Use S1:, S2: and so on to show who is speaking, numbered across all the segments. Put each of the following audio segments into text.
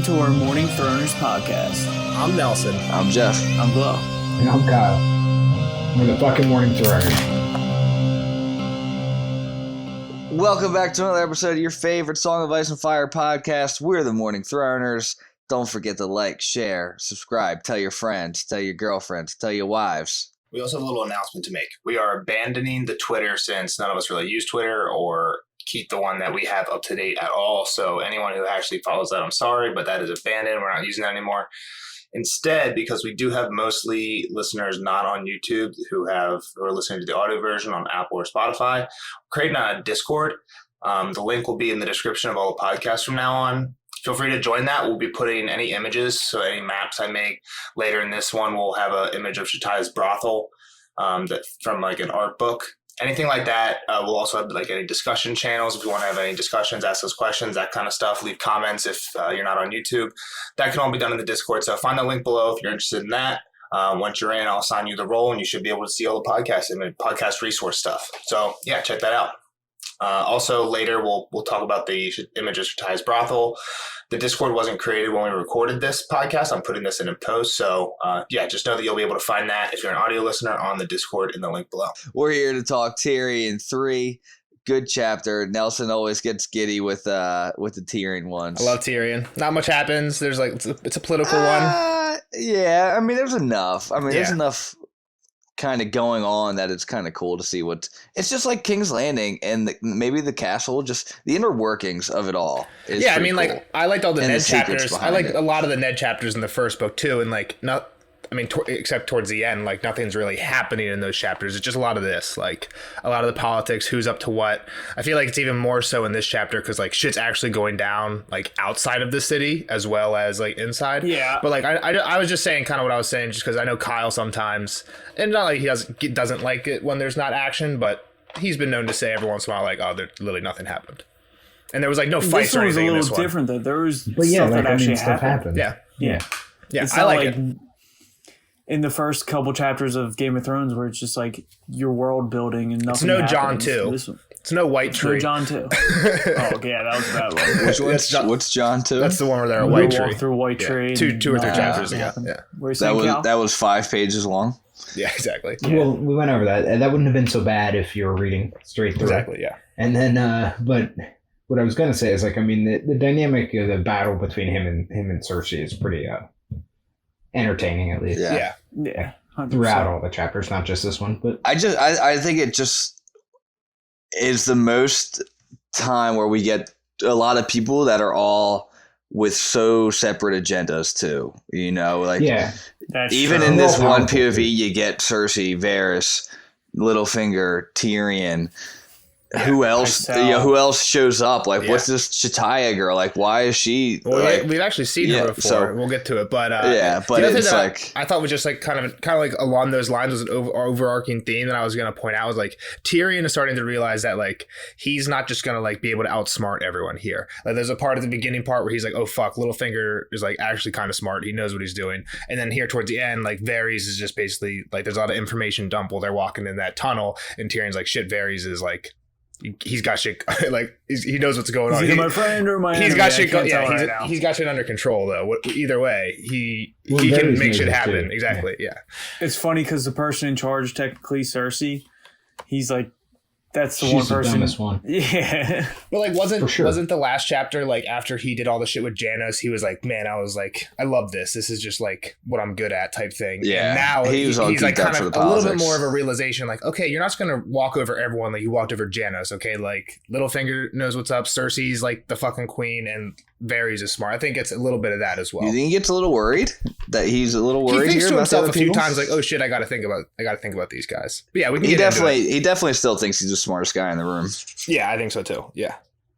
S1: welcome to our Morning Throners podcast.
S2: I'm Nelson.
S3: I'm Jeff.
S1: I'm Glow.
S4: And I'm Kyle. We're the fucking Morning Throners.
S3: Welcome back to another episode of your favorite Song of Ice and Fire podcast. We're the Morning Throners. Don't forget to like, share, subscribe, tell your friends, tell your girlfriends, tell your wives.
S2: We also have a little announcement to make. We are abandoning the Twitter since none of us really use Twitter or keep the one that we have up to date at all. So anyone who actually follows that, I'm sorry, but that is abandoned. We're not using that anymore. Instead, because we do have mostly listeners not on YouTube who are listening to the audio version on Apple or Spotify, we're creating a Discord. The link will be in the description of all the podcasts from now on. Feel free to join that. We'll be putting any images, so any maps I make later in this one, we'll have an image of Shatai's brothel from like an art book. Anything like that. We'll also have like any discussion channels. If you want to have any discussions, ask us questions, that kind of stuff. Leave comments if you're not on YouTube. That can all be done in the Discord. So find the link below if you're interested in that. Once you're in, I'll assign you the role and you should be able to see all the podcasts and the podcast resource stuff. So yeah, check that out. Also later we'll talk about the image of Shatai's brothel. The Discord wasn't created when we recorded this podcast. I'm putting this in post. So just know that you'll be able to find that if you're an audio listener on the Discord in the link below.
S3: We're here to talk Tyrion 3. Good chapter. Nelson always gets giddy with the Tyrion ones.
S5: I love Tyrion. Not much happens. There's like it's a political one.
S3: Yeah, I mean there's enough. There's enough kind of going on that it's kind of cool to see it's just like King's Landing and maybe the castle, just the inner workings of it all.
S5: Yeah, cool. Like I liked all the Ned chapters. I liked a lot of the Ned chapters in the first book too, and like except towards the end, like nothing's really happening in those chapters. It's just a lot of this, like a lot of the politics, who's up to what. I feel like it's even more so in this chapter because like shit's actually going down like outside of the city as well as like inside. Yeah. But like I was just saying kind of what I was saying just because I know Kyle sometimes, and not like he doesn't like it when there's not action, but he's been known to say every once in a while like, oh, there literally nothing happened. And there was like no fights or anything in this one.
S1: This was a little different though. There was
S4: stuff that actually
S1: happened.
S5: Yeah.
S1: I like it. In the first couple chapters of Game of Thrones, where it's just like your world building and nothing.
S5: It's no
S1: happens.
S5: John 2. It's no White Tree.
S1: No John 2. Oh yeah, that was a bad one.
S3: What's John 2?
S5: That's the one where they're a White Tree.
S1: Walk through White Tree.
S5: Two or three chapters ago.
S3: Yeah. That was 5 pages long.
S5: Yeah, exactly.
S4: Yeah. Well, we went over that. That wouldn't have been so bad if you were reading straight through.
S5: Exactly. Yeah.
S4: And then, but what I was gonna say is like, the dynamic of the battle between him and Cersei is pretty entertaining, at least.
S3: Yeah.
S1: 100%.
S4: Throughout all the chapters, not just this one. But
S3: I think it just is the most time where we get a lot of people that are all with so separate agendas too. Like even in this one POV, you get Cersei, Varys, Littlefinger, Tyrion. Who else? Who else shows up? Like, what's this Shatai girl? Like, why is she?
S5: Well, we've actually seen her before. So, we'll get to it, but
S3: but it's like
S5: I thought was just like kind of like along those lines was an overarching theme that I was going to point out was like Tyrion is starting to realize that like he's not just going to like be able to outsmart everyone here. Like, there's a part at the beginning part where he's like, oh fuck, Littlefinger is like actually kind of smart. He knows what he's doing, and then here towards the end, like Varys is just basically like there's a lot of information dump while they're walking in that tunnel, and Tyrion's like shit. Varys is like. He's got shit like he knows what's going on.
S1: He's my friend or my enemy.
S5: He's got shit. He's got shit under control though. Either way, he can make shit happen. Too. Exactly. Yeah.
S1: It's funny because the person in charge, technically Cersei, he's like. That's the
S4: She's
S1: one person.
S4: The dumbest one.
S1: Yeah.
S5: But like wasn't the last chapter like after he did all the shit with Janos, he was like, man, I was like, I love this. This is just like what I'm good at type thing.
S3: Yeah.
S5: And now he's like kind of
S3: a
S5: little bit more of a realization, like, okay, you're not just gonna walk over everyone like you walked over Janos, okay? Like Littlefinger knows what's up, Cersei's like the fucking queen, and Varys is smart. I think it's a little bit of that as well.
S3: You think he gets a little worried? That he's a little worried.
S5: He thinks
S3: here
S5: to
S3: about
S5: himself
S3: the
S5: a few
S3: people?
S5: times, like, oh shit, I gotta think about these guys. But yeah, we can
S3: he
S5: get into it.
S3: He definitely still thinks he's the smartest guy in the room.
S5: Yeah, I think so too. Yeah,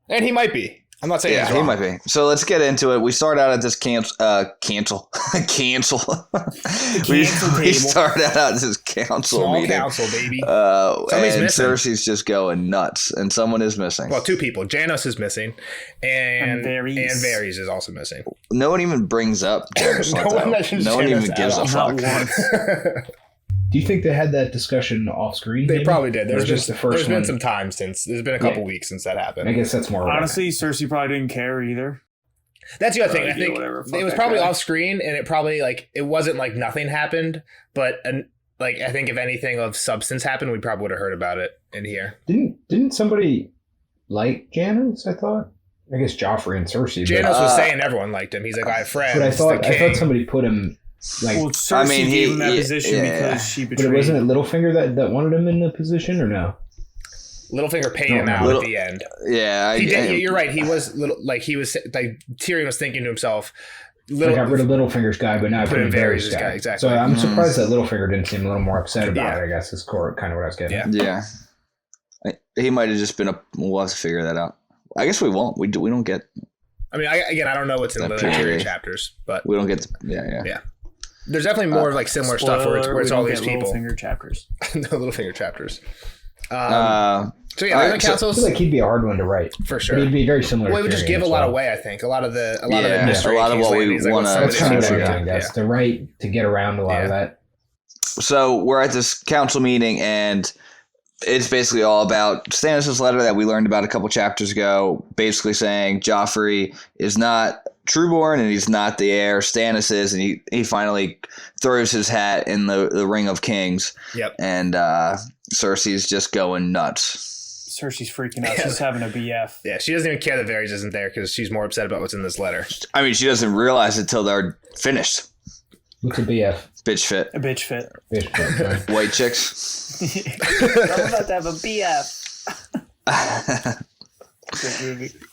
S5: and he might be. I'm not saying
S3: he might be. So let's get into it. We start out at this cancel. We start out at this council meeting.
S5: Council, baby.
S3: And Cersei's just going nuts, and someone is missing.
S5: Well, two people. Janos is missing, and Varys is also missing.
S3: No one even brings up Janos. No one even gives a fuck.
S4: Do you think they had that discussion off screen?
S5: They probably did. There's
S4: been
S5: some time since. There's been a couple weeks since that happened.
S4: I guess that's more.
S1: Honestly, Cersei probably didn't care either.
S5: That's the other thing. I think
S1: whatever,
S5: it was probably off screen, and it probably like it wasn't like nothing happened, but like I think if anything of substance happened, we probably would have heard about it in here.
S4: Didn't somebody like Janos? I thought. I guess Joffrey and Cersei.
S5: Janos was saying everyone liked him. He's like, I have friends.
S4: But I thought somebody put him like.
S1: Well, Cersei gave him that position because she betrayed.
S4: But it wasn't it Littlefinger that wanted him in the position, or no?
S5: Littlefinger paid him out at the end.
S3: Yeah,
S5: you're right. He was Tyrion was thinking to himself.
S4: I got rid of Littlefinger's guy, but now I put in Varys' guy.
S5: Exactly.
S4: So I'm surprised that Littlefinger didn't seem a little more upset about it. I guess is kind of what I was getting.
S3: Yeah. He might have just been we'll have to figure that out. I guess we won't. We don't get.
S5: I mean, I don't know what's in the later chapters, but
S3: we don't get. Yeah.
S5: There's definitely more like similar stuff where it's all these people.
S1: Littlefinger chapters.
S5: No Littlefinger chapters. So yeah, the councils.
S4: I feel like he'd be a hard one to write
S5: for sure.
S4: But he'd be very similar.
S5: Well, it would just give a lot away. I think a lot of the mystery.
S3: A lot of what we want
S4: to write to get around a lot of that.
S3: So we're at this council meeting, and it's basically all about Stannis' letter that we learned about a couple chapters ago, basically saying Joffrey is not Trueborn and he's not the heir. Stannis is, and he finally throws his hat in the Ring of Kings.
S5: Yep.
S3: And Cersei's just going nuts.
S1: Cersei's freaking out. She's having a BF.
S5: Yeah, she doesn't even care that Varys isn't there because she's more upset about what's in this letter.
S3: I mean, she doesn't realize it till they're finished.
S4: What's a BF?
S3: Bitch fit.
S1: A bitch fit.
S4: Right.
S3: White chicks.
S1: I'm about to have a BF.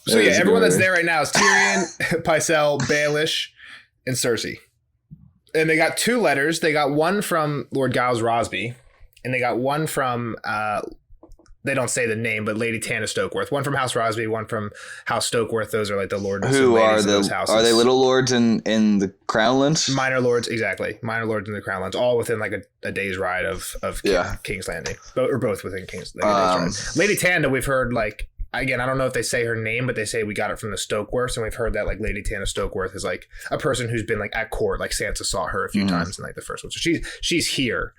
S5: So yeah, everyone that's there right now is Tyrion, Pycelle, Baelish, and Cersei. And they got 2 letters. They got one from Lord Giles Rosby, and they got one from they don't say the name, but Lady Tana Stokeworth. One from House Rosby, one from House Stokeworth. Those are like the lords and ladies of those houses.
S3: Are they little lords in the Crownlands?
S5: Minor lords, exactly. Minor lords in the Crownlands, all within like a day's ride of King's Landing, or both within King's Landing. Lady Tanda, we've heard like. Again, I don't know if they say her name, but they say we got it from the Stokeworths, and we've heard that like Lady Tana Stokeworth is like a person who's been like at court, like Sansa saw her a few times in like the first one. So she's here,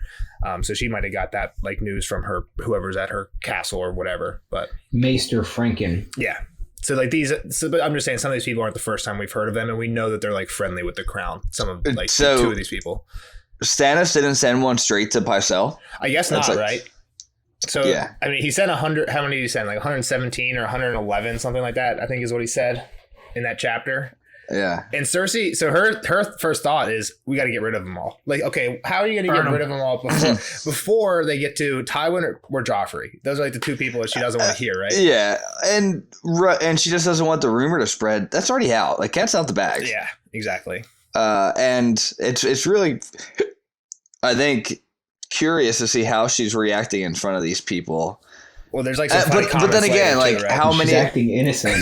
S5: so she might have got that like news from her whoever's at her castle or whatever. But
S4: Maester Franken,
S5: yeah. So like but I'm just saying some of these people aren't the first time we've heard of them, and we know that they're like friendly with the crown. Some of like 2 of these people.
S3: Stannis didn't send one straight to Pycelle.
S5: I guess not, right? So, yeah. I mean, he sent 100. How many did he send? Like 117 or 111, something like that, I think is what he said in that chapter.
S3: Yeah.
S5: And Cersei, so her first thought is, we got to get rid of them all. Like, okay, how are you going to get rid of them all before they get to Tywin or Joffrey? Those are like the 2 people that she doesn't want to hear, right?
S3: Yeah. And she just doesn't want the rumor to spread. That's already out. Like, cat's out the bag.
S5: Yeah, exactly.
S3: And it's really, I think, curious to see how she's reacting in front of these people.
S5: Well, there's like some
S3: but then again, like too, right?
S4: How many acting innocent?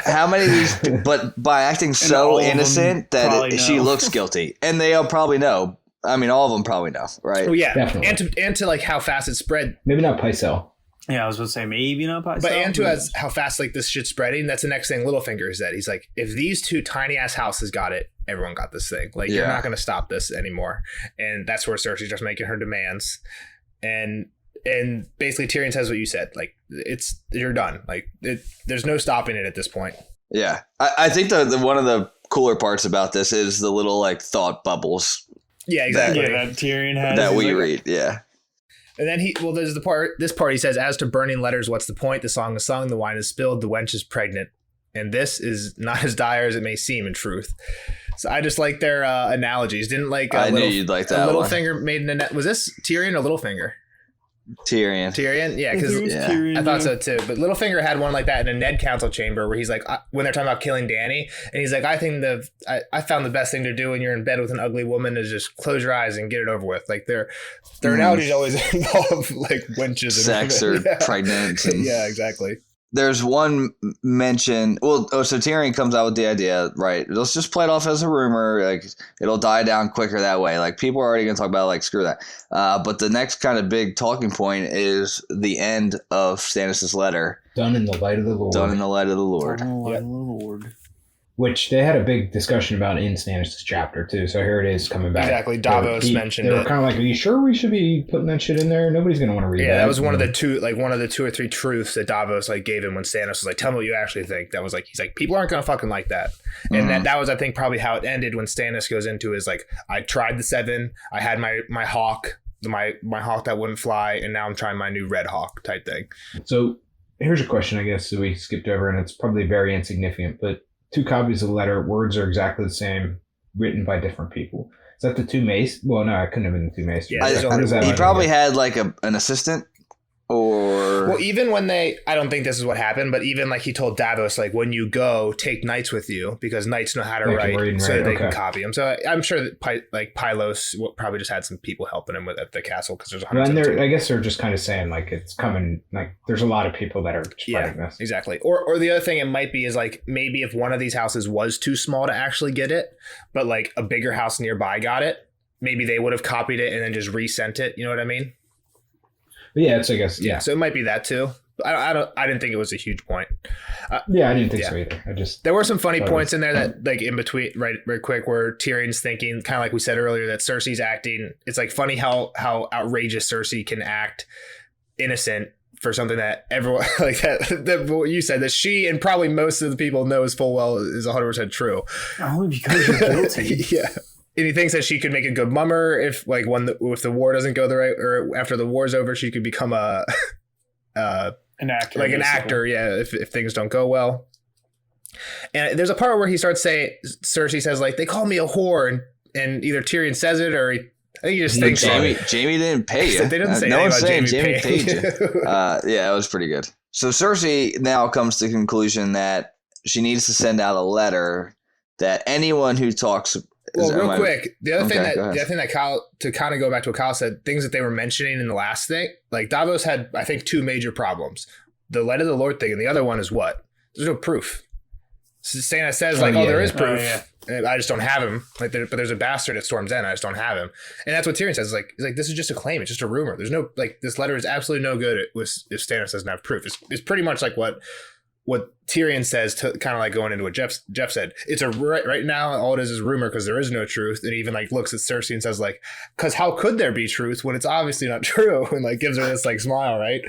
S3: How many of these? But by acting so innocent that she looks guilty, and they all probably know. I mean, all of them probably know, right?
S5: Oh yeah, definitely. And to like how fast it spread.
S4: Maybe not Pycelle.
S1: Yeah, I was going to say maybe not Pycelle.
S5: But and to as how fast like this shit's spreading, that's the next thing Littlefinger said. He's like, if these 2 tiny ass houses got it, everyone got this thing. Like you're not going to stop this anymore. And that's where Cersei's just making her demands. And basically Tyrion says what you said. Like you're done. Like there's no stopping it at this point.
S3: Yeah, I think the one of the cooler parts about this is the little like thought bubbles.
S5: Yeah, exactly.
S1: That Tyrion has
S3: that we read. Yeah.
S5: And then there's this part he says, as to burning letters, what's the point? The song is sung, the wine is spilled, the wench is pregnant. And this is not as dire as it may seem in truth. So I just like their analogies. Didn't like
S3: I knew you'd like that.
S5: Littlefinger made an was this Tyrion or Littlefinger?
S3: Tyrion,
S5: yeah, because I thought so too. But Littlefinger had one like that in a Ned council chamber where he's like, when they're talking about killing Dany, and he's like, I think I found the best thing to do when you're in bed with an ugly woman is just close your eyes and get it over with. Like their analogies always involve like wenches and
S3: sex or pregnant. And
S5: yeah, exactly.
S3: There's one mention. So Tyrion comes out with the idea, right? Let's just play it off as a rumor. Like it'll die down quicker that way. Like people are already going to talk about it, like screw that. But the next kind of big talking point is the end of Stannis' letter.
S4: Done in the light of the Lord.
S3: Done in the light of the Lord.
S1: Done in the light of the Lord.
S4: which they had a big discussion about in Stannis' chapter too. So here it is coming back.
S5: Exactly. Davos mentioned it.
S4: They were kind of like, "Are you sure we should be putting that shit in there? Nobody's going to want to read that."
S5: Yeah, that was one of the two or three truths that Davos like gave him when Stannis was like, "Tell me what you actually think." That was like, he's like, people aren't going to fucking like that. And that was, I think, probably how it ended when Stannis goes into his like, I tried the 7, I had my hawk, my hawk that wouldn't fly, and now I'm trying my new red hawk type thing.
S4: So here's a question, I guess, that we skipped over, and it's probably very insignificant, but 2 copies of the letter, words are exactly the same, written by different people. Is that the 2 mace? Well, no, it couldn't have been the 2 mace.
S5: Yeah,
S3: he probably had like an assistant. Well,
S5: even when I don't think this is what happened, but even like he told Davos, like, when you go, take knights with you because knights know how to write, so that they can copy him. So I'm sure that Pylos probably just had some people helping him at the castle because there's 100.
S4: I guess they're just kind of saying like it's coming. Like there's a lot of people that are spreading this.
S5: Exactly. Or the other thing it might be is like maybe if one of these houses was too small to actually get it, but like a bigger house nearby got it, maybe they would have copied it and then just resent it. You know what I mean?
S4: But yeah, it's I guess
S5: So it might be that too. I didn't think it was a huge point.
S4: I didn't think so either.
S5: There were some funny points in there that like in between, right quick, where Tyrion's thinking, kind of like we said earlier, that Cersei's acting. It's like funny how outrageous Cersei can act innocent for something that everyone like that what you said, that she and probably most of the people knows full well is 100% true.
S1: Only because you're guilty.
S5: Yeah. And he thinks that she could make a good mummer if like if the war doesn't go the right, or after the war's over, she could become an actor, like an actor. Yeah. If things don't go well. And there's a part where he starts saying, Cersei says like, they call me a whore, and either Tyrion says it or I think he just thinks
S3: Jamie didn't pay you.
S5: They didn't say
S3: no one's saying
S5: Jamie
S3: paid you. Yeah, it was pretty good. So Cersei now comes to the conclusion that she needs to send out a letter that anyone who talks.
S5: Well, real quick, the other thing that Kyle, to kind of go back to what Kyle said, things that they were mentioning in the last thing, like Davos had, I think, 2 major problems: the light of the Lord thing, and the other one is what? There's no proof. Stannis says there is proof. And I just don't have him. Like, but there's a bastard at Storm's End. I just don't have him. And that's what Tyrion says. He's like, this is just a claim. It's just a rumor. There's no this letter is absolutely no good if Stannis doesn't have proof. It's pretty much like what Tyrion says, to kind of like going into what Jeff said. It's right now all it is rumor because there is no truth. And even like looks at Cersei and says like, because how could there be truth when it's obviously not true? And like gives her this like smile, right?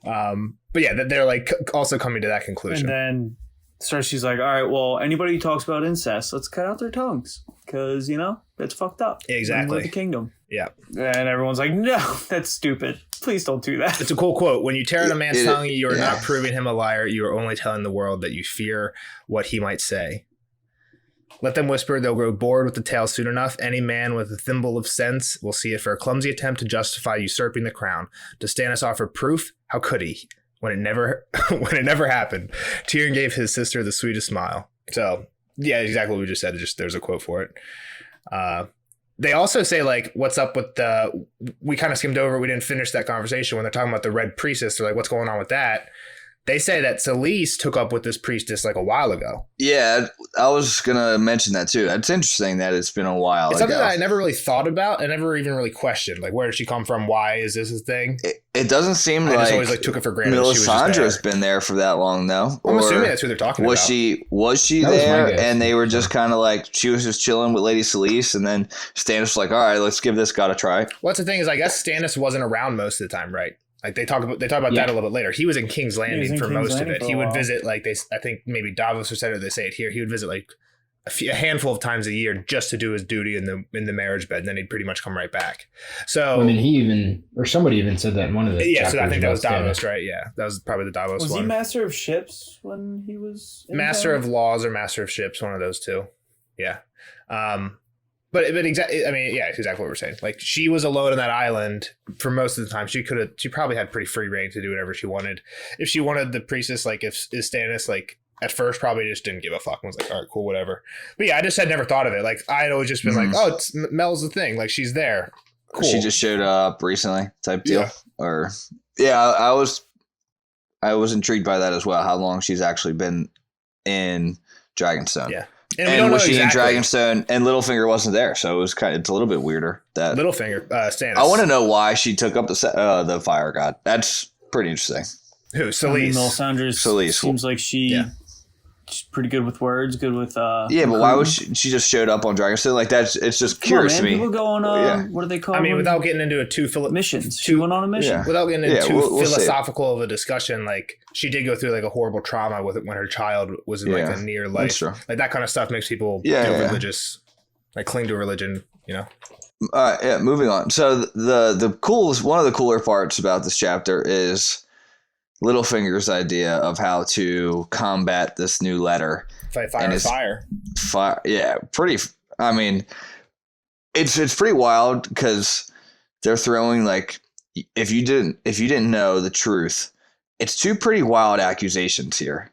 S5: But yeah, they're like also coming to that conclusion.
S1: And then Cersei's like, all right, well, anybody who talks about incest, let's cut out their tongues because, that's fucked up.
S5: Exactly.
S1: The kingdom.
S5: Yeah.
S1: And everyone's like, no, that's stupid. Please don't do that.
S5: It's a cool quote. When you tear out a man's tongue, you are not proving him a liar. You are only telling the world that you fear what he might say. Let them whisper. They'll grow bored with the tale soon enough. Any man with a thimble of sense will see it for a clumsy attempt to justify usurping the crown. Does Stannis offer proof? How could he? When it never happened. Tyrion gave his sister the sweetest smile. So yeah, exactly what we just said. There's a quote for it. They also say like, what's up with we kind of skimmed over. We didn't finish that conversation when they're talking about the Red Priestess. They're like, what's going on with that? They say that Selyse took up with this priestess like a while ago. Yeah,
S3: I was going to mention that too. It's interesting that it's been a while
S5: It's something that I never really thought about. I never even really questioned. Like, where did she come from? Why is this a thing?
S3: It doesn't seem
S5: I just always took it for granted.
S3: Melisandre's been there for that long, though.
S5: I'm assuming that's who they're talking about.
S3: Was she there? And they were just kind of like, she was just chilling with Lady Selyse, and then Stannis was like, all right, let's give this god a try.
S5: Well, that's the thing is, I guess Stannis wasn't around most of the time, right? Like they talk about that a little bit later. He was in King's Landing for most of it. He would visit I think maybe Davos or said it, they say it here. He would visit like a handful of times a year just to do his duty in the marriage bed. And then he'd pretty much come right back. So
S4: I mean, somebody even said that in one of the
S5: so I think that was Davos, right? Yeah, that was probably the Davos one.
S1: Was he Master of Ships when he was
S5: Master of Laws or Master of Ships? One of those two. Yeah. But exactly, I mean, yeah, it's exactly what we're saying. Like she was alone on that island for most of the time. She probably had pretty free reign to do whatever she wanted. If she wanted the priestess, like is Stannis, like at first probably just didn't give a fuck and was like, all right, cool, whatever. But yeah, I just had never thought of it. Like I'd always just been like, oh, Mel's the thing. Like she's there. Cool.
S3: She just showed up recently type deal. Yeah. Or I was intrigued by that as well. How long she's actually been in Dragonstone.
S5: Yeah.
S3: And was she in Dragonstone? And Littlefinger wasn't there, so it's a little bit weirder. That
S5: Littlefinger, Stannis.
S3: I want to know why she took up the fire god. That's pretty interesting.
S5: Who? Selyse.
S1: Melisandre seems like she She's pretty good with words, good with
S3: yeah, but why would she just showed up on Dragonstone like that? It's just curious to me.
S1: People go on what do they call?
S5: I mean, without getting into
S1: missions, she went on a mission.
S5: Without getting into too philosophical of a discussion, like she did go through like a horrible trauma with it when her child was in like a near life. Like that kind of stuff makes people religious, like cling to religion. You know.
S3: Moving on. So the coolest, one of the cooler parts about this chapter is Littlefinger's idea of how to combat this new letter.
S5: Fight fire.
S3: Yeah, pretty. I mean, it's pretty wild because they're throwing like if you didn't know the truth, it's two pretty wild accusations here.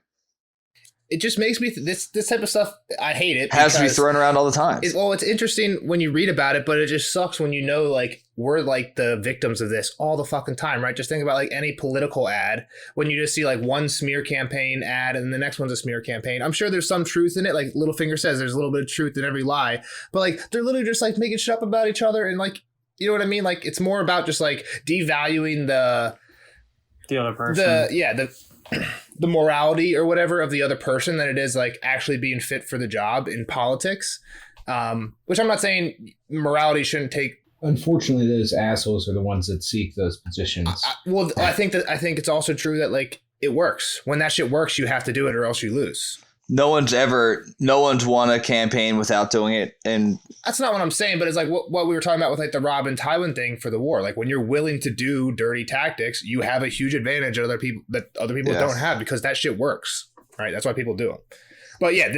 S5: It just makes me this type of stuff. I hate it.
S3: Has to be thrown around all the time.
S5: It's interesting when you read about it, but it just sucks when you know like we're like the victims of this all the fucking time, right? Just think about like any political ad when you just see like one smear campaign ad and the next one's a smear campaign. I'm sure there's some truth in it. Like Littlefinger says, there's a little bit of truth in every lie, but like they're literally just like making shit up about each other and like you know what I mean? Like it's more about just like devaluing the
S1: other person.
S5: The morality or whatever of the other person than it is like actually being fit for the job in politics. Which I'm not saying morality shouldn't take.
S4: Unfortunately, those assholes are the ones that seek those positions.
S5: I think it's also true that like it works. When that shit works, you have to do it or else you lose.
S3: No one's won a campaign without doing it, and
S5: that's not what I'm saying. But it's like what we were talking about with like the Rob and Tywin thing for the war. Like when you're willing to do dirty tactics, you have a huge advantage that other people don't have because that shit works, right? That's why people do them. But yeah,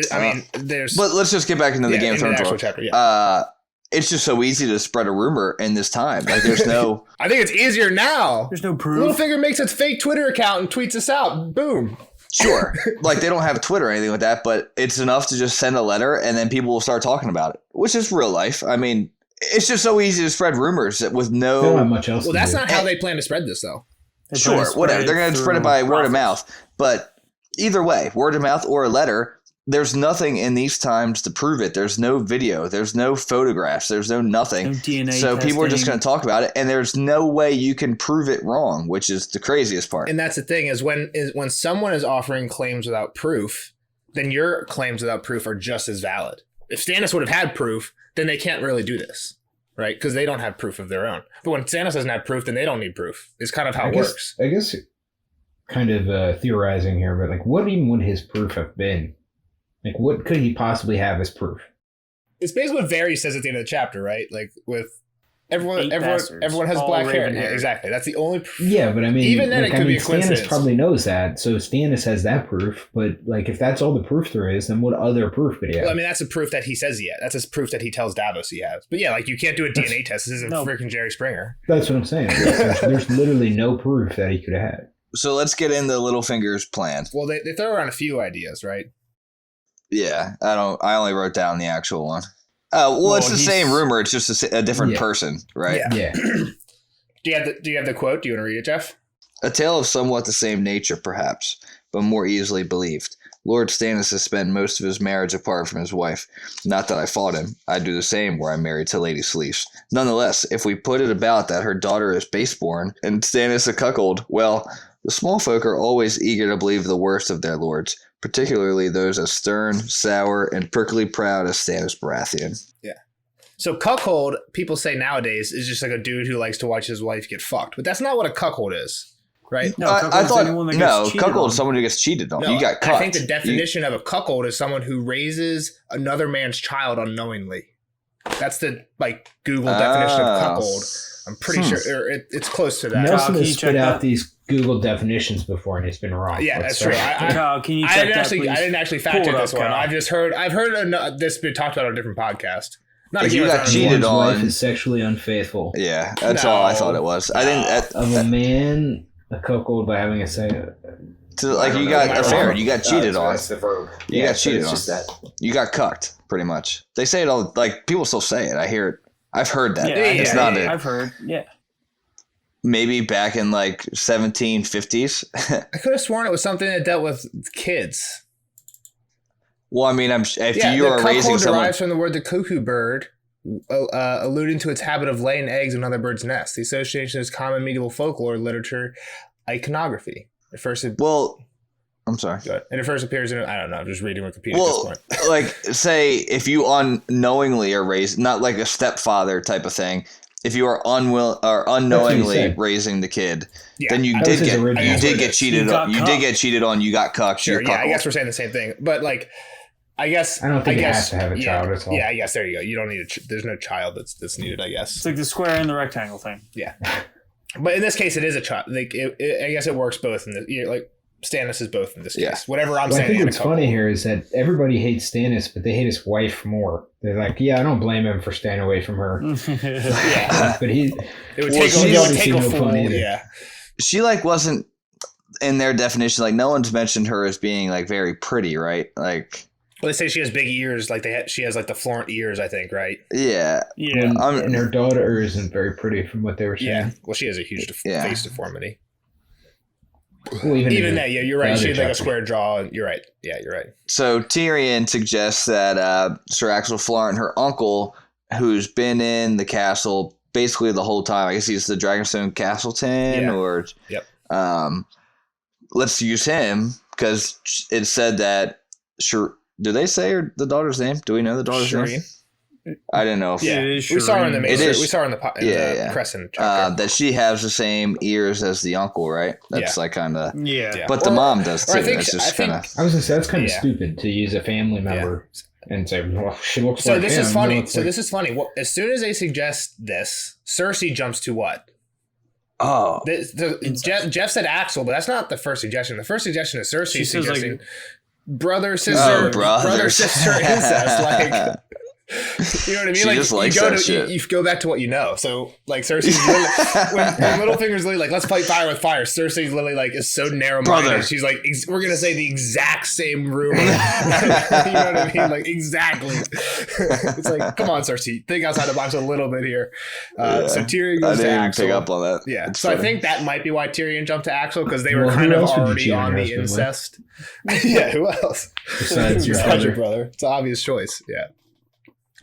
S5: there's.
S3: But let's just get back into the Game of Thrones world.
S5: Chapter, yeah.
S3: It's just so easy to spread a rumor in this time. Like there's no.
S5: I think it's easier now.
S1: There's no proof.
S5: Littlefinger makes its fake Twitter account and tweets us out. Boom.
S3: Sure. Like they don't have Twitter or anything like that, but it's enough to just send a letter and then people will start talking about it, which is real life. I mean, it's just so easy to spread rumors with no.
S4: They don't have much else.
S5: Well, that's not how they plan to spread this, though.
S3: Sure, whatever. They're going to spread it by word of mouth, but either way, word of mouth or a letter. There's nothing in these times to prove it. There's no video. There's no photographs. There's no nothing.
S1: No DNA
S3: so
S1: testing.
S3: People are just going to talk about it, and there's no way you can prove it wrong, which is the craziest part.
S5: And that's the thing is when someone is offering claims without proof, then your claims without proof are just as valid. If Stannis would have had proof, then they can't really do this, right? Because they don't have proof of their own. But when Stannis doesn't have proof, then they don't need proof. It's kind of how it works.
S4: I guess kind of theorizing here, but like what even would his proof have been? Like, what could he possibly have as proof?
S5: It's basically what Varys says at the end of the chapter, right? Like, with everyone has black hair. Yeah, exactly. That's the only proof.
S4: Yeah, but I mean,
S5: even then, it could be a coincidence.
S4: Stannis probably knows that, so Stannis has that proof. But like, if that's all the proof there is, then what other proof could he have?
S5: Well, I mean, that's the proof that he says he has. That's his proof that he tells Davos he has. But yeah, like, you can't do a DNA test. This isn't freaking Jerry Springer.
S4: That's what I'm saying. There's literally no proof that he could have had.
S3: So let's get into Littlefinger's plan.
S5: Well, they throw around a few ideas, right?
S3: Yeah, I only wrote down the actual one. Well, it's the same rumor. It's just a different person, right?
S4: Yeah.
S5: Do you have the quote? Do you want to read it, Jeff?
S3: A tale of somewhat the same nature, perhaps, but more easily believed. Lord Stannis has spent most of his marriage apart from his wife. Not that I fought him. I'd do the same were I married to Lady Sleeves. Nonetheless, if we put it about that her daughter is baseborn and Stannis a cuckold, well, the small folk are always eager to believe the worst of their lords, particularly those as stern, sour, and prickly proud as Stannis Baratheon.
S5: Yeah. So cuckold, people say nowadays, is just like a dude who likes to watch his wife get fucked. But that's not what a cuckold is, right?
S1: No, I thought
S3: cuckold is someone who gets cheated on.
S5: No,
S3: you got cucked.
S5: I think the definition of a cuckold is someone who raises another man's child unknowingly. That's the Google definition of cuckold. I'm pretty sure it's close to that.
S4: Nelson has spit out these Google definitions before, and he's been wrong.
S5: Yeah, that's true.
S1: Kyle, can you check
S5: I didn't actually fact check this one. I've heard this been talked about on a different podcast. Not
S3: if you got cheated on,
S4: wife is sexually unfaithful.
S3: Yeah, that's all I thought it was. I didn't
S4: of a man a cuckold by having a say.
S3: You got affair. You got cheated on.
S6: That's the verb.
S3: You got cheated on.
S6: Just that.
S3: You got cucked, pretty much. They say it all. Like people still say it. I hear it. I've heard that. It's not it.
S1: I've heard. Yeah.
S3: Maybe back in 1750s.
S5: I could have sworn it was something that dealt with kids.
S3: Well, I mean, if you are raising someone,
S5: derives from the word the cuckoo bird, alluding to its habit of laying eggs in other birds' nests. The association is common medieval folklore, literature, iconography.
S3: I'm sorry.
S5: Good. And it first appears in, I don't know, I'm just reading Wikipedia
S3: Well,
S5: at this point.
S3: like, say if you unknowingly are raised, not like a stepfather type of thing. If you are unknowingly raising the kid, then you did get cheated on. You did get cheated on. You got cucked.
S5: Sure. Yeah, I guess we're saying the same thing. But like, I guess
S4: I don't think it has to have a child at all.
S5: Yeah, I guess there you go. You don't need there's no child that's needed. I guess
S1: it's like the square and the rectangle thing.
S5: Yeah, but in this case, it is a child. Like, I guess it works both in the like. Stannis is both in this case. Whatever I'm saying.
S4: I think what's funny here is that everybody hates Stannis, but they hate his wife more. They're like, yeah, I don't blame him for staying away from her.
S5: Yeah,
S4: but
S5: it would take a fool. Yeah,
S3: she like wasn't in their definition. Like, no one's mentioned her as being like very pretty, right? Like,
S5: well, they say she has big ears. Like she has like the Florent ears, I think, right?
S3: Yeah,
S1: yeah.
S4: And her daughter isn't very pretty, from what they were saying.
S5: Yeah, well, she has a huge face deformity.
S4: Well,
S5: even that, yeah, you're right. She had like a square jaw. And you're right. Yeah, you're right.
S3: So Tyrion suggests that Sir Axel Florent, her uncle, who's been in the castle basically the whole time. I guess he's the Dragonstone Castleton, or let's use him because it said that. Sure, did they say the daughter's name? Do we know the daughter's name? I didn't know.
S5: We saw her in the we saw her in the Crescent chapter.
S3: That she has the same ears as the uncle, right? That's like kind of But the mom does too. That's just kind of.
S4: I was gonna say that's kind of stupid to use a family member and say, "Well, she looks like him."
S5: This is funny. This is funny. Well, as soon as they suggest this, Cersei jumps to what?
S3: Oh,
S5: Jeff said Axel, but that's not the first suggestion. The first suggestion is Cersei suggesting brother, sister, incest, like. You know what I mean?
S3: She
S5: like
S3: just likes that shit.
S5: You go back to what you know. So like Cersei's when Littlefinger's literally like, let's fight fire with fire. Cersei's literally like is so narrow-minded. She's like, we're gonna say the exact same rumor. You know what I mean? Like exactly. It's like, come on, Cersei, think outside the box a little bit here. So Tyrion goes to Axel. I didn't even pick
S3: up on that.
S5: Yeah. So funny. I think that might be why Tyrion jumped to Axel, because they were kind of already on the incest. Yeah. Who else? Besides your brother. It's an obvious choice. Yeah.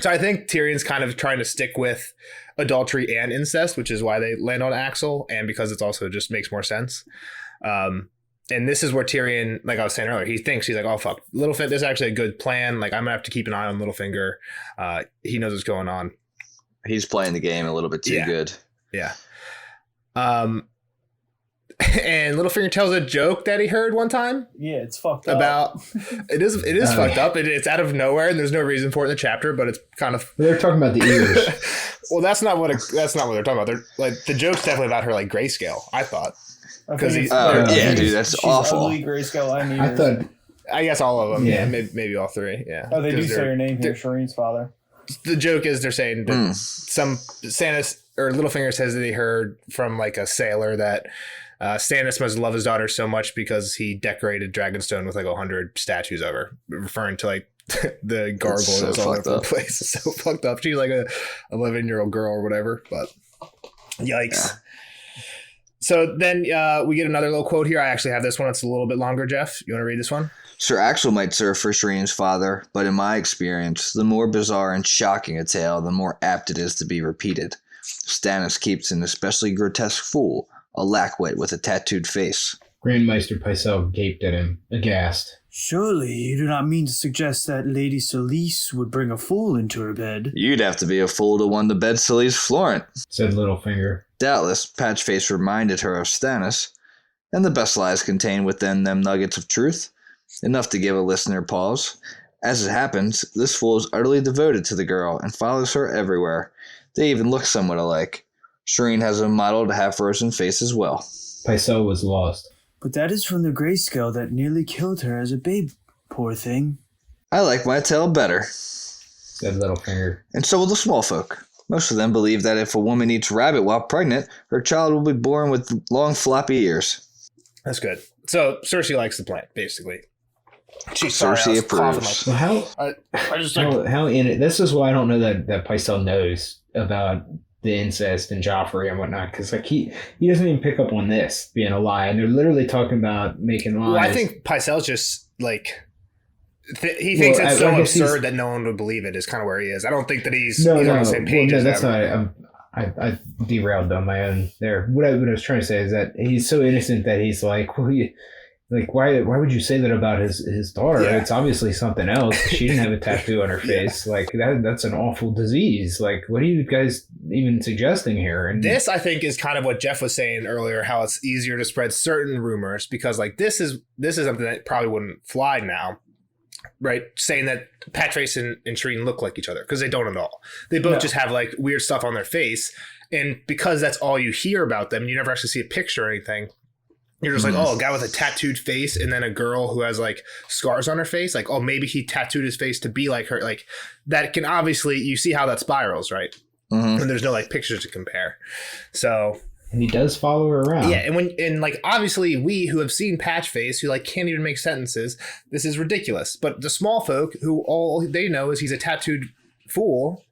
S5: So I think Tyrion's kind of trying to stick with adultery and incest, which is why they land on Axel, and because it's also just makes more sense. And this is where Tyrion, like I was saying earlier, he's like, oh fuck, Littlefinger, this is actually a good plan. Like, I'm gonna have to keep an eye on Littlefinger. He knows what's going on.
S3: He's playing the game a little bit too good.
S5: Yeah. And Littlefinger tells a joke that he heard one time.
S1: Yeah, it's fucked up.
S5: It is fucked up. It's out of nowhere, and there's no reason for it in the chapter. But it's kind of.
S4: They're talking about the ears.
S5: Well, that's not what they're talking about. They're like, the joke's definitely about her like grayscale. I thought.
S1: Because
S3: dude, that's awful.
S1: Ugly, grayscale, and ears.
S4: I thought.
S5: I guess all of them. Yeah, maybe all three. Yeah.
S1: Oh, they do say her name here, Shireen's father.
S5: The joke is they're saying that some Stannis or Littlefinger says that he heard from like a sailor that. Stannis must love his daughter so much because he decorated Dragonstone with like 100 statues of her, referring to like the gargoyles all over the place. It's so fucked up. She's like a 11-year-old girl or whatever, but yikes. Yeah. So then we get another little quote here. I actually have this one. It's a little bit longer, Jeff. You want to read this one?
S3: Sir Axel might serve for Shireen's father, but in my experience, the more bizarre and shocking a tale, the more apt it is to be repeated. Stannis keeps an especially grotesque fool, a lackwit with a tattooed face.
S4: Grandmeister Pycelle gaped at him, aghast.
S1: Surely you do not mean to suggest that Lady Selyse would bring a fool into her bed?
S3: You'd have to be a fool to won the bed Selyse Florent,
S4: said Littlefinger.
S3: Doubtless, Patchface reminded her of Stannis, and the best lies contained within them nuggets of truth, enough to give a listener pause. As it happens, this fool is utterly devoted to the girl and follows her everywhere. They even look somewhat alike. Shireen has a mottled half-frozen face as well.
S4: Pycelle was lost.
S1: But that is from the grayscale that nearly killed her as a babe, poor thing.
S3: I like my tale better,
S4: said Littlefinger.
S3: And so will the small folk. Most of them believe that if a woman eats rabbit while pregnant, her child will be born with long floppy ears.
S5: That's good. So Cersei likes the plan, basically.
S3: Cersei approves.
S4: Well, how in it? This is why I don't know that Pycelle knows about the incest and Joffrey and whatnot, because like he doesn't even pick up on this being a lie, and they're literally talking about making lies.
S5: Well, I think Pycelle's just like he thinks it's so absurd that no one would believe it. Is kind of where he is. I don't think that he's on the same page.
S4: No, that's not. I derailed on my own there. What I was trying to say is that he's so innocent that he's like, well, Like, why would you say that about his daughter?
S5: Yeah.
S4: It's obviously something else. She didn't have a tattoo on her face. Like, that's an awful disease. Like, what are you guys even suggesting here? And
S5: this, I think, is kind of what Jeff was saying earlier, how it's easier to spread certain rumors because, like, this is something that probably wouldn't fly now, right? Saying that Patchface and Tyrion look like each other because they don't at all. They both just have, like, weird stuff on their face. And because that's all you hear about them, you never actually see a picture or anything. You're just like, oh, a guy with a tattooed face and then a girl who has like scars on her face. Like, oh, maybe he tattooed his face to be like her. Like that can obviously, you see how that spirals, right? And there's no like pictures to compare. So.
S4: And he does follow her around.
S5: Yeah. And like, obviously we who have seen Patchface who like can't even make sentences, this is ridiculous. But the small folk who all they know is he's a tattooed fool,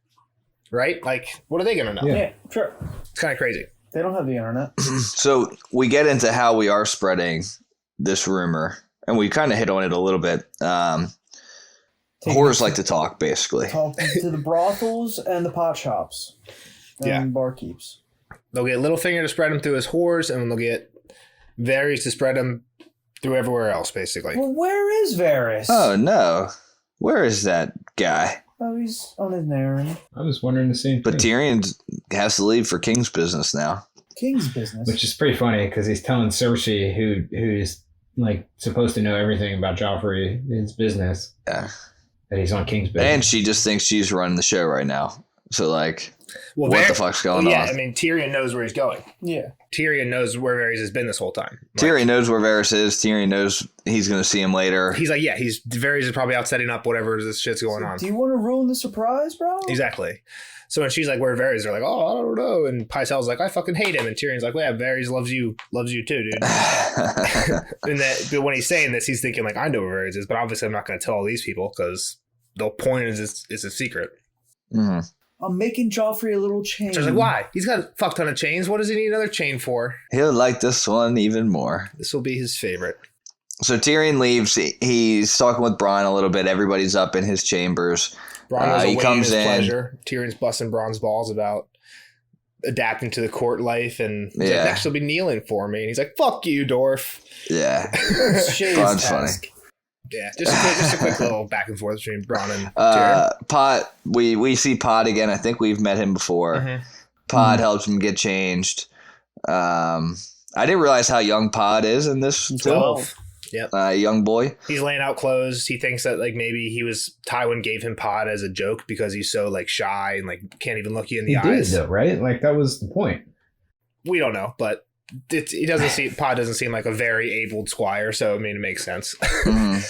S5: right? Like, what are they going to know?
S1: Yeah, sure.
S5: It's kind of crazy.
S1: They don't have the internet.
S3: So we get into how we are spreading this rumor, and we kind of hit on it a little bit. Whores like to talk, basically.
S1: Talk to the brothels and the pot shops and barkeeps.
S5: They'll get Littlefinger to spread them through his whores, and they'll get Varys to spread them through everywhere else, basically.
S1: Well, where is Varys?
S3: Oh, no. Where is that guy?
S1: Oh, he's on his errand.
S4: I was wondering the same thing.
S3: But Tyrion has to leave for King's business now.
S1: King's business.
S4: Which is pretty funny because he's telling Cersei, who's like supposed to know everything about Joffrey, his business, that he's on King's business.
S3: And she just thinks she's running the show right now. So, like,
S5: Well,
S3: what the fuck's going on?
S5: Yeah, I mean, Tyrion knows where he's going.
S1: Yeah.
S5: Tyrion knows where Varys has been this whole time.
S3: Tyrion knows where Varys is. Tyrion knows he's going to see him later.
S5: He's like, Varys is probably out setting up whatever this shit's going on.
S1: Do you want to ruin the surprise, bro?
S5: Exactly. So when she's like, where Varys, they're like, oh, I don't know. And Pycelle's like, I fucking hate him. And Tyrion's like, well, yeah, Varys loves you too, dude. But when he's saying this, he's thinking like, I know where Varys is, but obviously I'm not going to tell all these people because the point is a secret.
S3: Mm-hmm.
S1: I'm making Joffrey a little chain.
S5: So I was like, why? He's got a fuck ton of chains. What does he need another chain for?
S3: He'll like this one even more.
S5: This will be his favorite.
S3: So Tyrion leaves. He's talking with Bronn a little bit. Everybody's up in his chambers.
S5: Bronn
S3: he comes
S5: his
S3: in.
S5: Pleasure. Tyrion's busting Bronn's balls about adapting to the court life, and he's like, next he'll be kneeling for me. And he's like, fuck you, Dorf.
S3: Yeah.
S1: Bronn's
S3: funny.
S5: Yeah, just a quick little back and forth between Bronn and Tyrion.
S3: Pod, we see Pod again. I think we've met him before.
S5: Mm-hmm.
S3: Pod helps him get changed. I didn't realize how young Pod is in this film.
S5: 12. Yep.
S3: Young boy.
S5: He's laying out clothes. He thinks that like maybe Tywin gave him Pod as a joke because he's so like shy and like can't even look you in the eyes.
S4: Did, though, right? Like that was the point.
S5: We don't know, but Pod doesn't seem like a very abled squire, so I mean it makes sense.
S3: Mm-hmm.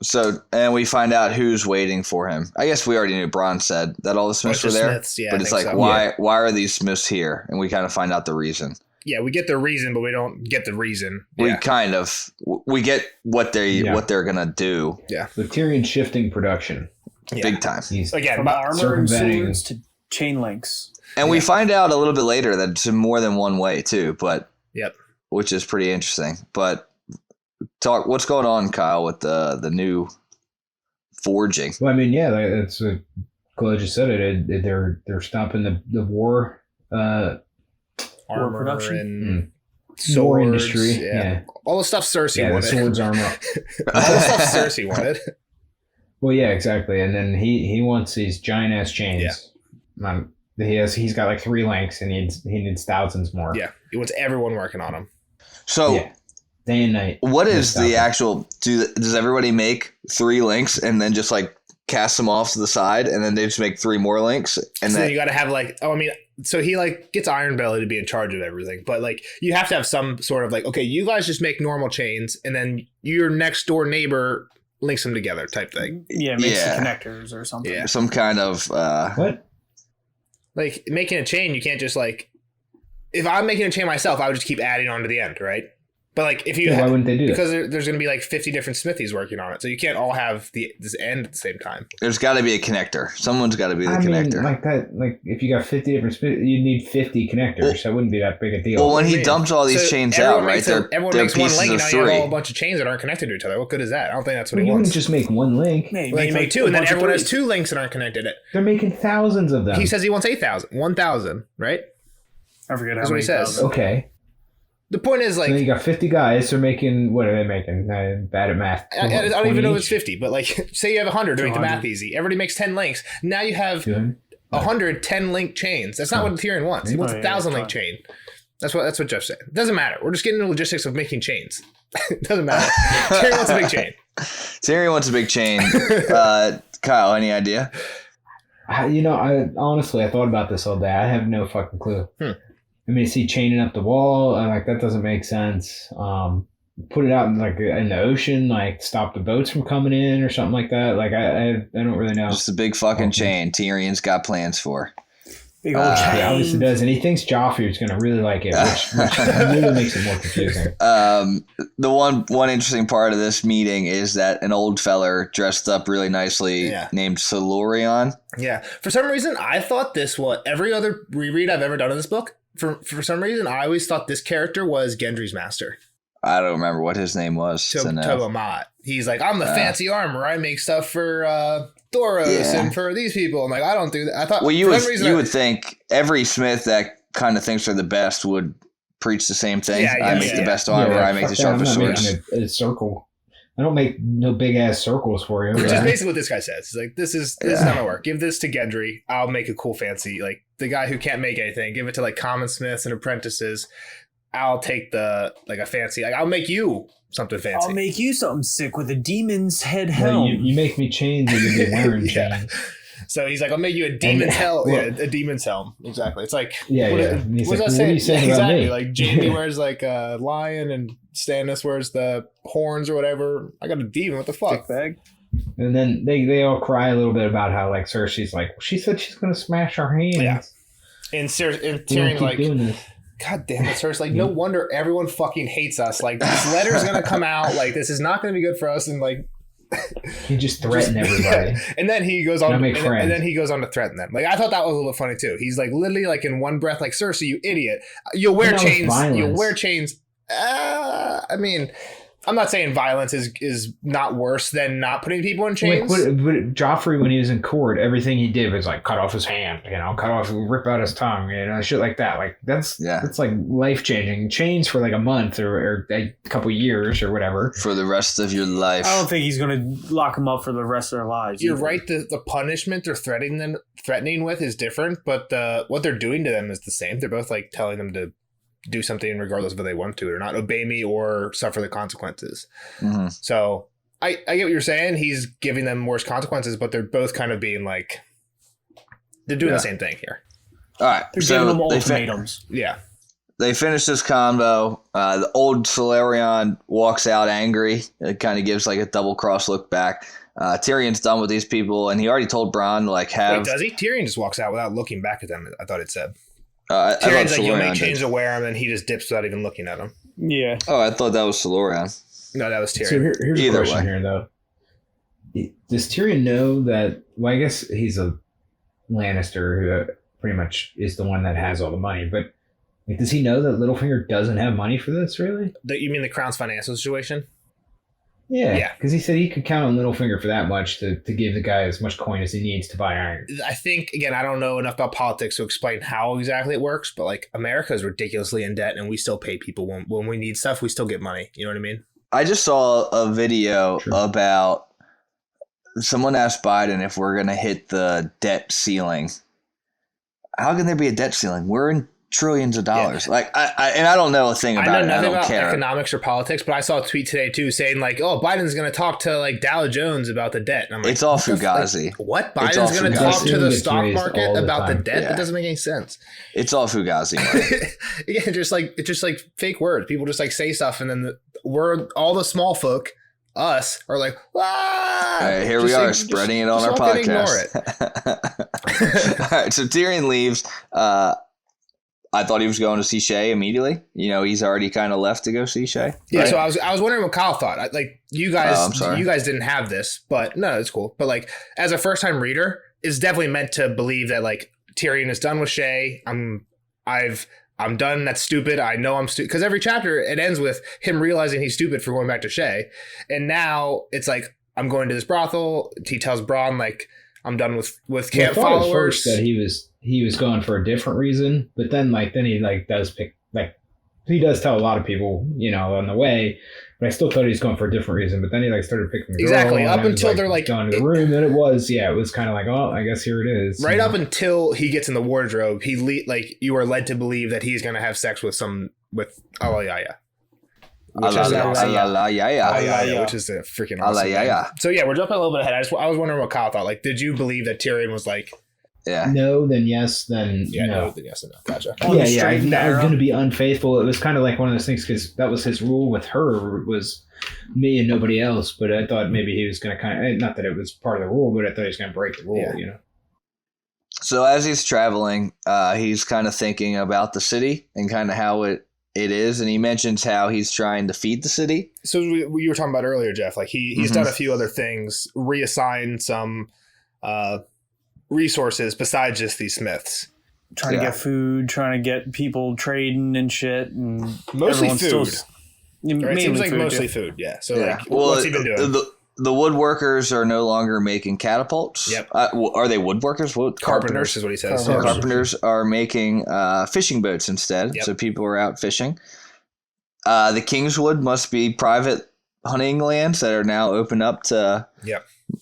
S3: So, and we find out who's waiting for him. I guess we already knew. Bronn said that all the Smiths were there, but it's like, so. Why are these Smiths here? And we kind of find out the reason.
S5: Yeah, we get the reason, but we don't get the reason.
S3: We get what they're gonna do.
S5: Yeah,
S4: the Tyrion shifting production,
S3: big time.
S4: He's
S5: again,
S1: armor and swords to chain links.
S3: And we find out a little bit later that it's in more than one way too, but which is pretty interesting. But what's going on, Kyle, with the new forging?
S4: Well, I mean, yeah, that's what Claude just said. They're stopping the war,
S5: armor
S1: production
S5: and
S4: sword industry.
S5: Yeah. All the stuff Cersei wanted.
S4: The swords armor.
S5: All the stuff Cersei wanted.
S4: Well, yeah, exactly. And then he wants these giant ass chains. Yeah. He's got like 3 links, and he needs thousands more.
S5: Yeah, he wants everyone working on him.
S3: So
S4: day and night.
S3: What is the actual? Does everybody make 3 links and then just like cast them off to the side, and then they just make 3 more links? And
S5: then you got to have like, so he like gets Iron Belly to be in charge of everything, but like you have to have some sort of like, okay, you guys just make normal chains, and then your next door neighbor links them together type thing.
S1: Yeah, makes the connectors or something.
S3: Yeah, some kind of
S4: what?
S5: Like making a chain, you can't just like. If I'm making a chain myself, I would just keep adding on to the end, right? But like if you
S4: why wouldn't they do that?
S5: Because there's going to be like 50 different smithies working on it, so you can't all have this end at the same time.
S3: There's got to be a connector. Someone's got to be the connector.
S4: Mean, like that, like if you got 50 different smithies, you need 50 connectors. That wouldn't be that big a deal.
S3: Well, when he dumps all these chains out, right?
S5: Everyone makes one link, and now you have a bunch of chains that aren't connected to each other. What good is that? I don't think that's what he
S4: wants. You
S5: wants.
S4: wouldn't just make one link.
S5: Yeah, you make 2, and then everyone has 2 links that aren't connected.
S4: They're making thousands of them.
S5: He says he wants 1,000, right?
S1: I forget
S5: That's
S1: how
S5: what he says.
S4: Okay.
S5: The point is, like,
S4: so you got 50 guys. They're making, what are they making? Bad at math.
S5: I don't even know if it's
S4: each?
S5: 50, but like, say you have 100 to make the math easy. Everybody makes 10 links. Now you have 110 link chains. That's not what Tyrion wants. He wants 1,000 link chain. That's what Jeff's saying. It doesn't matter. We're just getting the logistics of making chains. It doesn't matter. Tyrion wants a big chain.
S3: Tyrion wants a big chain. Kyle, any idea?
S4: I thought about this all day. I have no fucking clue. I mean, is he chaining up the wall? Like, that doesn't make sense. Put it out in the ocean, like stop the boats from coming in or something like that. Like, I don't really know.
S3: Just a big fucking chain Tyrion's got plans for.
S1: Big old chain.
S4: He obviously does, and he thinks Joffrey's going to really like it, which really makes it more confusing.
S3: The one interesting part of this meeting is that an old feller dressed up really nicely named Silurion.
S5: Yeah. For some reason, I thought every other reread I've ever done of this book, for some reason, I always thought this character was Gendry's master.
S3: I don't remember what his name was.
S5: Tobamat. He's like, I'm the fancy armor. I make stuff for Thoros and for these people. I'm like, I don't do that. I thought,
S3: well, you would think every smith that kind of thinks they're the best would preach the same thing. I make the best armor. I make the sharpest swords.
S4: A circle. I don't make no big ass circles for you.
S5: Which is basically what this guy says. He's like, this is not my work. Give this to Gendry. I'll make a cool fancy, like the guy who can't make anything. Give it to like common smiths and apprentices. I'll take a fancy. Like, I'll make you something fancy.
S1: I'll make you something sick with a demon's head helm.
S4: You make me chains. You're gonna be wearing chains.
S5: So he's like, I'll make you a demon's helm. Yeah, a demon's helm. Exactly. It's like,
S4: What's
S5: that saying? Exactly. Like Jamie wears like a lion and Stannis wears the horns or whatever. I got a demon. What the fuck?
S1: Bag.
S4: And then they all cry a little bit about how like Cersei's like, she said she's gonna smash our hands.
S5: Yeah. And Tyrion like, God damn it, Cersei. Like, no wonder everyone fucking hates us. Like, this letter's gonna come out. Like, this is not gonna be good for us. And like,
S4: he just threatened everybody.
S5: And then he goes on and then he goes on to threaten them. Like, I thought that was a little bit funny too. He's like literally like in one breath, like, Cersei, you idiot. You'll wear chains. You'll wear chains. I mean, I'm not saying violence is not worse than not putting people in chains.
S4: Like, Joffrey, when he was in court, everything he did was like cut off his hand, rip out his tongue, shit like that. Like, that's like life changing. Chains for like a month or a couple years or whatever
S3: for the rest of your life.
S1: I don't think he's going to lock them up for the rest of their lives.
S5: You're right. The punishment they're threatening with is different, but what they're doing to them is the same. They're both like telling them to do something regardless of whether they want to or not, obey me or suffer the consequences. Mm-hmm. So I get what you're saying. He's giving them worse consequences, but they're both kind of being like, they're doing the same thing here.
S3: All right.
S1: They're giving them ultimatums.
S3: They finish this convo. The old Solarion walks out angry. It kind of gives like a double cross look back. Tyrion's done with these people, and he already told Bronn to like have.
S5: Wait, does he? Tyrion just walks out without looking back at them. I thought it said.
S3: Tyrion's
S5: like, you'll make chains to wear him, and he just dips without even looking at him.
S1: Yeah.
S3: Oh, I thought that was Solarion.
S5: No, that was Tyrion.
S4: So here's a question here, though. Does Tyrion know that? Well, I guess he's a Lannister who pretty much is the one that has all the money, but like, does he know that Littlefinger doesn't have money for this, really?
S5: You mean the Crown's financial situation?
S4: Yeah, because he said he could count on Littlefinger for that much to give the guy as much coin as he needs to buy iron.
S5: I think, again, I don't know enough about politics to explain how exactly it works, but like America is ridiculously in debt and we still pay people when we need stuff, we still get money. You know what I mean?
S3: I just saw a video about someone asked Biden if we're going to hit the debt ceiling. How can there be a debt ceiling? We're in trillions of dollars. Yeah. Like, I don't know a thing about it. I don't care
S5: economics or politics, but I saw a tweet today too saying like, "Oh, Biden's going to talk to like Dow Jones about the debt." And I'm like,
S3: it's all fugazi.
S5: What? Biden's going to talk to the stock market about the debt? That doesn't make any sense.
S3: It's all fugazi.
S5: Again, just like fake words. People just like say stuff, and then all the small folk, us, are like,
S3: "Ah!" Here we are spreading it on our podcast. All right, so Tyrion leaves. I thought he was going to see Shay immediately. He's already kind of left to go see Shay.
S5: Yeah, right? So I was wondering what Kyle thought. Like, you guys didn't have this, but no, it's cool. But like, as a first time reader, it's definitely meant to believe that like Tyrion is done with Shay. I'm done. That's stupid. I know I'm stupid, because every chapter it ends with him realizing he's stupid for going back to Shay, and now it's like, I'm going to this brothel. He tells Bronn like, I'm done with camp followers.
S4: First that he was going for a different reason, but then he does pick he does tell a lot of people, on the way. But I still thought he was going for a different reason. But then he started picking the girl.
S5: Exactly. Up until they're
S4: going to the room. Then it was kind of like, oh, I guess here it is.
S5: Right up until he gets in the wardrobe, you are led to believe that he's going to have sex with Alayaya. Which is a freaking awesome name. So yeah, we're jumping a little bit ahead. I was wondering what Kyle thought. Like, did you believe that Tyrion was like,
S4: no, then yes, then
S5: no, then yes, and no. Gotcha.
S4: I was going to be unfaithful. It was kind of like one of those things because that was his rule with her, was me and nobody else. But I thought maybe he was going to not that it was part of the rule, but I thought he was going to break the rule.
S3: So as he's traveling, he's kind of thinking about the city and kind of how it is, and he mentions how he's trying to feed the city.
S5: So you were talking about earlier, Jeff. Like he's done a few other things, reassigned some resources besides just these smiths.
S1: Trying to get food, trying to get people trading and shit, and
S5: mostly food.
S1: Right?
S5: It seems like mostly food. Yeah. So what's he been doing?
S3: The woodworkers are no longer making catapults.
S5: Yep.
S3: Are they woodworkers?
S5: Carpenters is what he says.
S3: Carpenters are making fishing boats instead. Yep. So people are out fishing. The Kingswood must be private hunting lands that are now open up to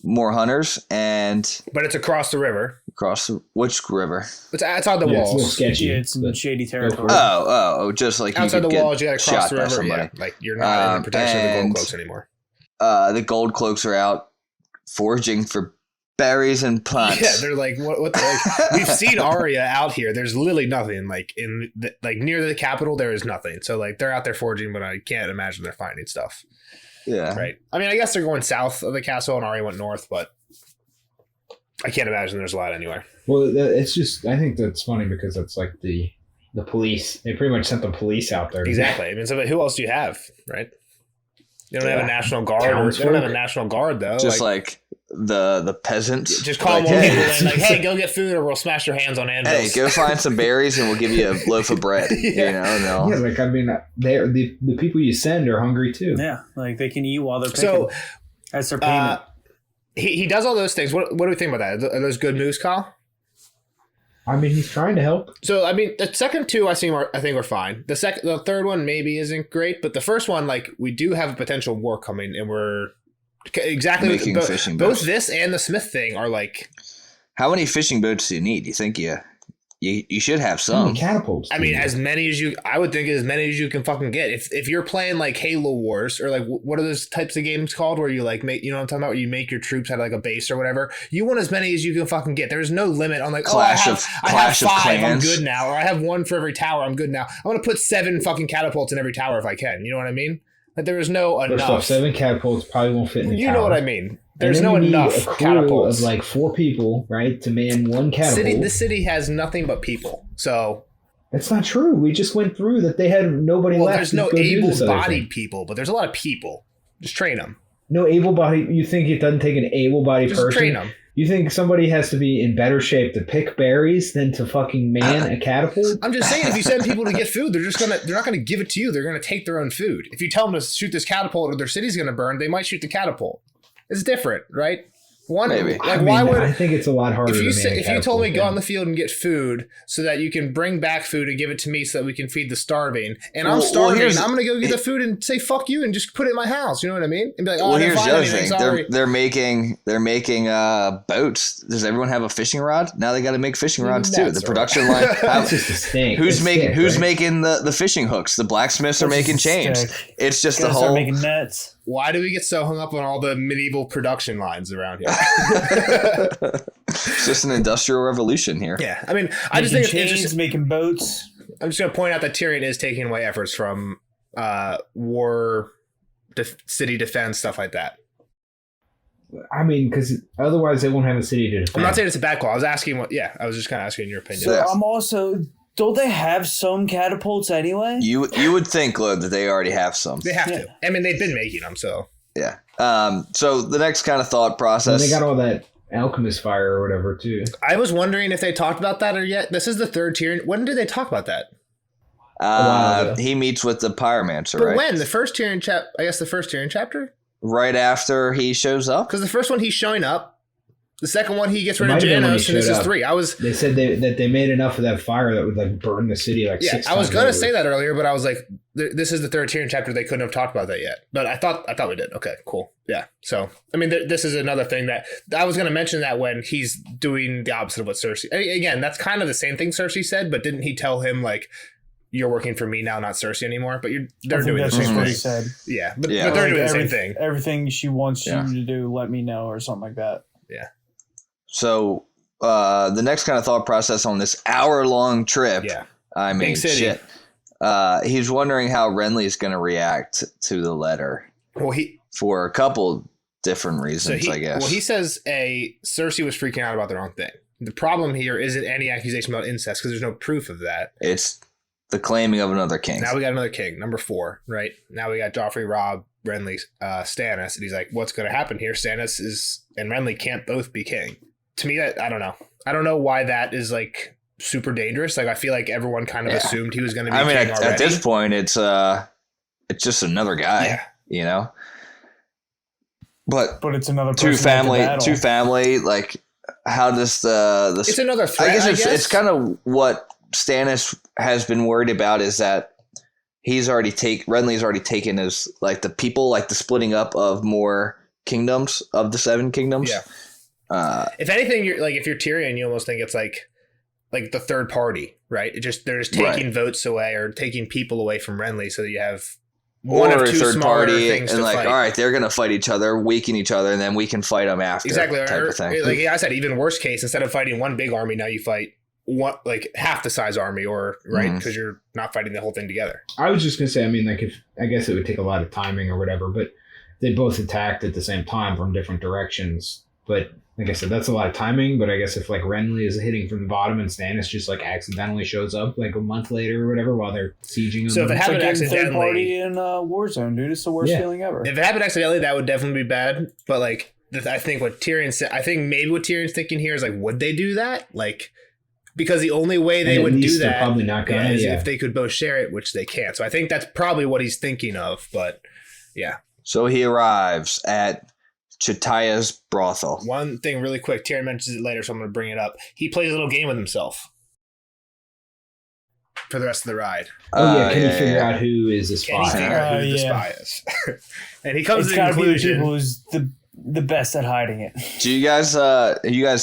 S3: more hunters. But
S5: it's across the river.
S3: Which river?
S5: It's outside the walls.
S4: It's a little sketchy.
S1: Yeah, it's in shady territory.
S3: Just like
S5: outside the walls, you got to cross the river. Yeah, like you're not in the protection of the gold cloaks anymore.
S3: The gold cloaks are out foraging for berries and plants.
S5: Yeah, they're like, what the heck? We've seen Arya out here. There's literally nothing. Like near the capital, there is nothing. So like they're out there foraging, but I can't imagine they're finding stuff.
S3: Yeah.
S5: Right. I mean, I guess they're going south of the castle, and Arya went north, but I can't imagine there's a lot anywhere.
S4: Well, it's just, I think that's funny because it's like the police. They pretty much sent the police out there.
S5: Exactly. I mean, so who else do you have, right? You don't have a national guard. They don't have a national guard though.
S3: Just like the peasants.
S5: Just call more people in, like, hey, go get food, or we'll smash your hands on anvils.
S3: Hey, go find some berries, and we'll give you a loaf of bread.
S4: Yeah, like I mean, the people you send are hungry too.
S1: Yeah, like they can eat while they're picking. So that's their payment.
S5: He does all those things. What do we think about that? Are those good moves, Kyle?
S4: I mean, he's trying to help.
S5: So, I mean, the second two I think are fine. The third one maybe isn't great, but the first one, like, we do have a potential war coming, and we're exactly
S3: making fishing boats.
S5: Both this and the Smith thing are like.
S3: How many fishing boats do you need? You think you should have some
S4: catapults?
S5: I mean, I would think as many as you can fucking get. If you're playing like Halo Wars or like what are those types of games called where you like make, you know what I'm talking about, where you make your troops out of like a base or whatever, you want as many as you can fucking get. There's no limit on like
S3: Clash
S5: I have 5,
S3: Clans.
S5: I'm good now, or I have 1 for every tower, I'm good now. I want to put 7 fucking catapults in every tower if I can. You know what I mean? Like there is no enough.
S4: First off, 7 catapults probably won't fit in the tower.
S5: You know what I mean? There's no enough
S4: a crew
S5: catapults
S4: of like 4 people, right, to man 1 catapult.
S5: The city has nothing but people, so
S4: that's not true. We just went through that. They had nobody left.
S5: There's no able-bodied people, but there's a lot of people. Just train them.
S4: No able-bodied. You think it doesn't take an able-bodied person?
S5: Just train them.
S4: You think somebody has to be in better shape to pick berries than to fucking man a catapult?
S5: I'm just saying, if you send people to get food, they're not gonna give it to you. They're gonna take their own food. If you tell them to shoot this catapult or their city's gonna burn, they might shoot the catapult. It's different, right?
S3: Maybe.
S5: Like, why would
S4: I think it's a lot harder?
S5: If you told me go on the field and get food so that you can bring back food and give it to me so that we can feed the starving, and I'm starving, I'm gonna go get the food and say fuck you and just put it in my house. You know what I mean? And be like, oh,
S3: here's the other thing. They're making boats. Does everyone have a fishing rod? Now they got to make fishing rods too. The production line.
S4: That's just a stink.
S3: Who's making the fishing hooks? The blacksmiths are making chains. It's just the whole
S1: making nets.
S5: Why do we get so hung up on all the medieval production lines around here?
S3: It's just an industrial revolution here.
S5: Yeah, I mean, I just think it's interesting.
S1: Making boats.
S5: I'm just going to point out that Tyrion is taking away efforts from war, city defense, stuff like that.
S4: I mean, because otherwise they won't have a city to defend.
S5: I'm not saying it's a bad call. I was asking I was just kind of asking your opinion.
S1: So I'm also. Don't they have some catapults anyway?
S3: You would think, Lord, that they already have some.
S5: They have to. I mean, they've been making them, so.
S3: Yeah. So the next kind of thought process.
S4: And they got all that alchemist fire or whatever, too.
S5: I was wondering if they talked about that or yet. This is the third tier. When did they talk about that?
S3: He meets with the pyromancer, right?
S5: But when? The first Tyrion chapter? I guess the first Tyrion chapter?
S3: Right after he shows up?
S5: Because the first one, he's showing up. The second one, he gets rid of Janos, and this is 3.
S4: They said that they made enough of that fire that would like burn the city like 6 times.
S5: I was gonna say that earlier, but I was like, this is the 3rd Tyrion chapter. They couldn't have talked about that yet, but I thought we did. Okay, cool. Yeah. So I mean, this is another thing that I was gonna mention, that when he's doing the opposite of what Cersei. Again, that's kind of the same thing Cersei said, but didn't he tell him like, you're working for me now, not Cersei anymore? But they're doing the same thing.
S1: Said.
S5: Yeah, but they're doing the same thing.
S1: Everything she wants you to do, let me know, or something like that.
S5: Yeah.
S3: So the next kind of thought process on this hour-long trip.
S5: Yeah.
S3: I mean, shit. He's wondering how Renly's going to react to the letter.
S5: Well,
S3: for a couple different reasons, I guess.
S5: Well, he says Cersei was freaking out about the wrong thing. The problem here isn't any accusation about incest, because there's no proof of that.
S3: It's the claiming of another king.
S5: Now we got another king, number 4, right? Now we got Joffrey, Robb, Renly, Stannis, and he's like, what's going to happen here? Stannis and Renly can't both be king. To me, I don't know. I don't know why that is like super dangerous. Like, I feel like everyone kind of assumed he was going to be king already.
S3: At this point, it's just another guy, you know? But
S1: it's another
S3: two family, like, how does
S5: it's another threat,
S3: I guess it's kind of what Stannis has been worried about, is that Renly's already taken his, like, the people, like the splitting up of more kingdoms, of the 7 kingdoms.
S5: Yeah. If anything, you're like, if you're Tyrion, you almost think it's like the third party, right? They're just taking votes away or taking people away from Renly, so that you have one or 2 third party things
S3: and
S5: to
S3: like
S5: fight.
S3: All right, they're gonna fight each other, weaken each other, and then we can fight them after.
S5: Exactly.
S3: Type of thing.
S5: Like I said, even worst case, instead of fighting one big army, now you fight like half the size army, or right, because you're not fighting the whole thing together.
S4: I was just gonna say, I mean, like, I guess it would take a lot of timing or whatever, but they both attacked at the same time from different directions, but. Like I said, that's a lot of timing, but I guess if like Renly is hitting from the bottom and Stannis just like accidentally shows up like a month later or whatever while they're sieging them.
S5: So if it happened accidentally,
S1: third party in Warzone, dude, it's the worst feeling ever.
S5: If it happened accidentally, that would definitely be bad. But like, I think what Tyrion said, I think maybe what Tyrion's thinking here is like, would they do that? Like, because the only way they would do that
S4: probably not gonna,
S5: is if they could both share it, which they can't. So I think that's probably what he's thinking of. But yeah.
S3: So he arrives at Chataya's brothel.
S5: One thing really quick, Tyrion mentions it later, so I'm going to bring it up. He plays a little game with himself for the rest of the ride.
S4: Can he figure out who is the spy?
S5: Can he figure out who the spy is? And he comes to the conclusion.
S1: People who's the best at hiding it.
S3: Do you guys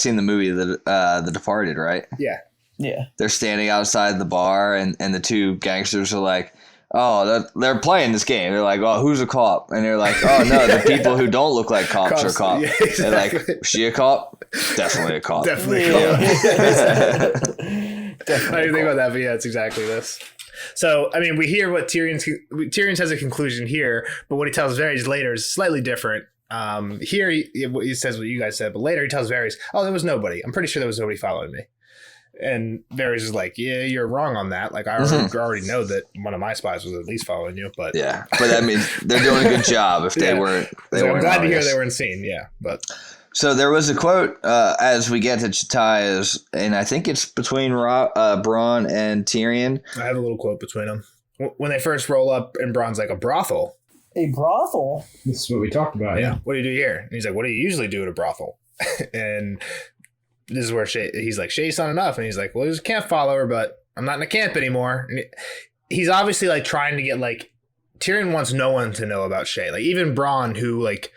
S3: seen the movie The Departed, right?
S5: Yeah.
S1: Yeah.
S3: They're standing outside the bar and the 2 gangsters are like, oh, they're playing this game. They're like, oh, who's a cop? And they're like, oh, no, the people who don't look like cops are cops. Yeah, exactly. They're like, is she a cop? Definitely a cop.
S5: Definitely a cop. I didn't think about that, but yeah, it's exactly this. So, I mean, we hear what Tyrion has a conclusion here, but what he tells Varys later is slightly different. Here, he says what you guys said, but later he tells Varys, oh, there was nobody. I'm pretty sure there was nobody following me. And Varys is like, yeah, you're wrong on that. Like, I already know that one of my spies was at least following you. But
S3: yeah, but that means they're doing a good job if they weren't.
S5: I'm glad to hear they weren't seen. Yeah, but
S3: so there was a quote as we get to Chataya's, and I think it's between Bronn and Tyrion.
S5: I have a little quote between them when they first roll up, and Bronn's like, a brothel.
S1: A brothel.
S4: This is what we talked about.
S5: Yeah. What do you do here? And he's like, what do you usually do at a brothel? And this is where he's like, Shay's not enough. And he's like, well, there's a camp follower, but I'm not in a camp anymore. And he's obviously like trying to get like, Tyrion wants no one to know about Shay. Like even Bronn, who like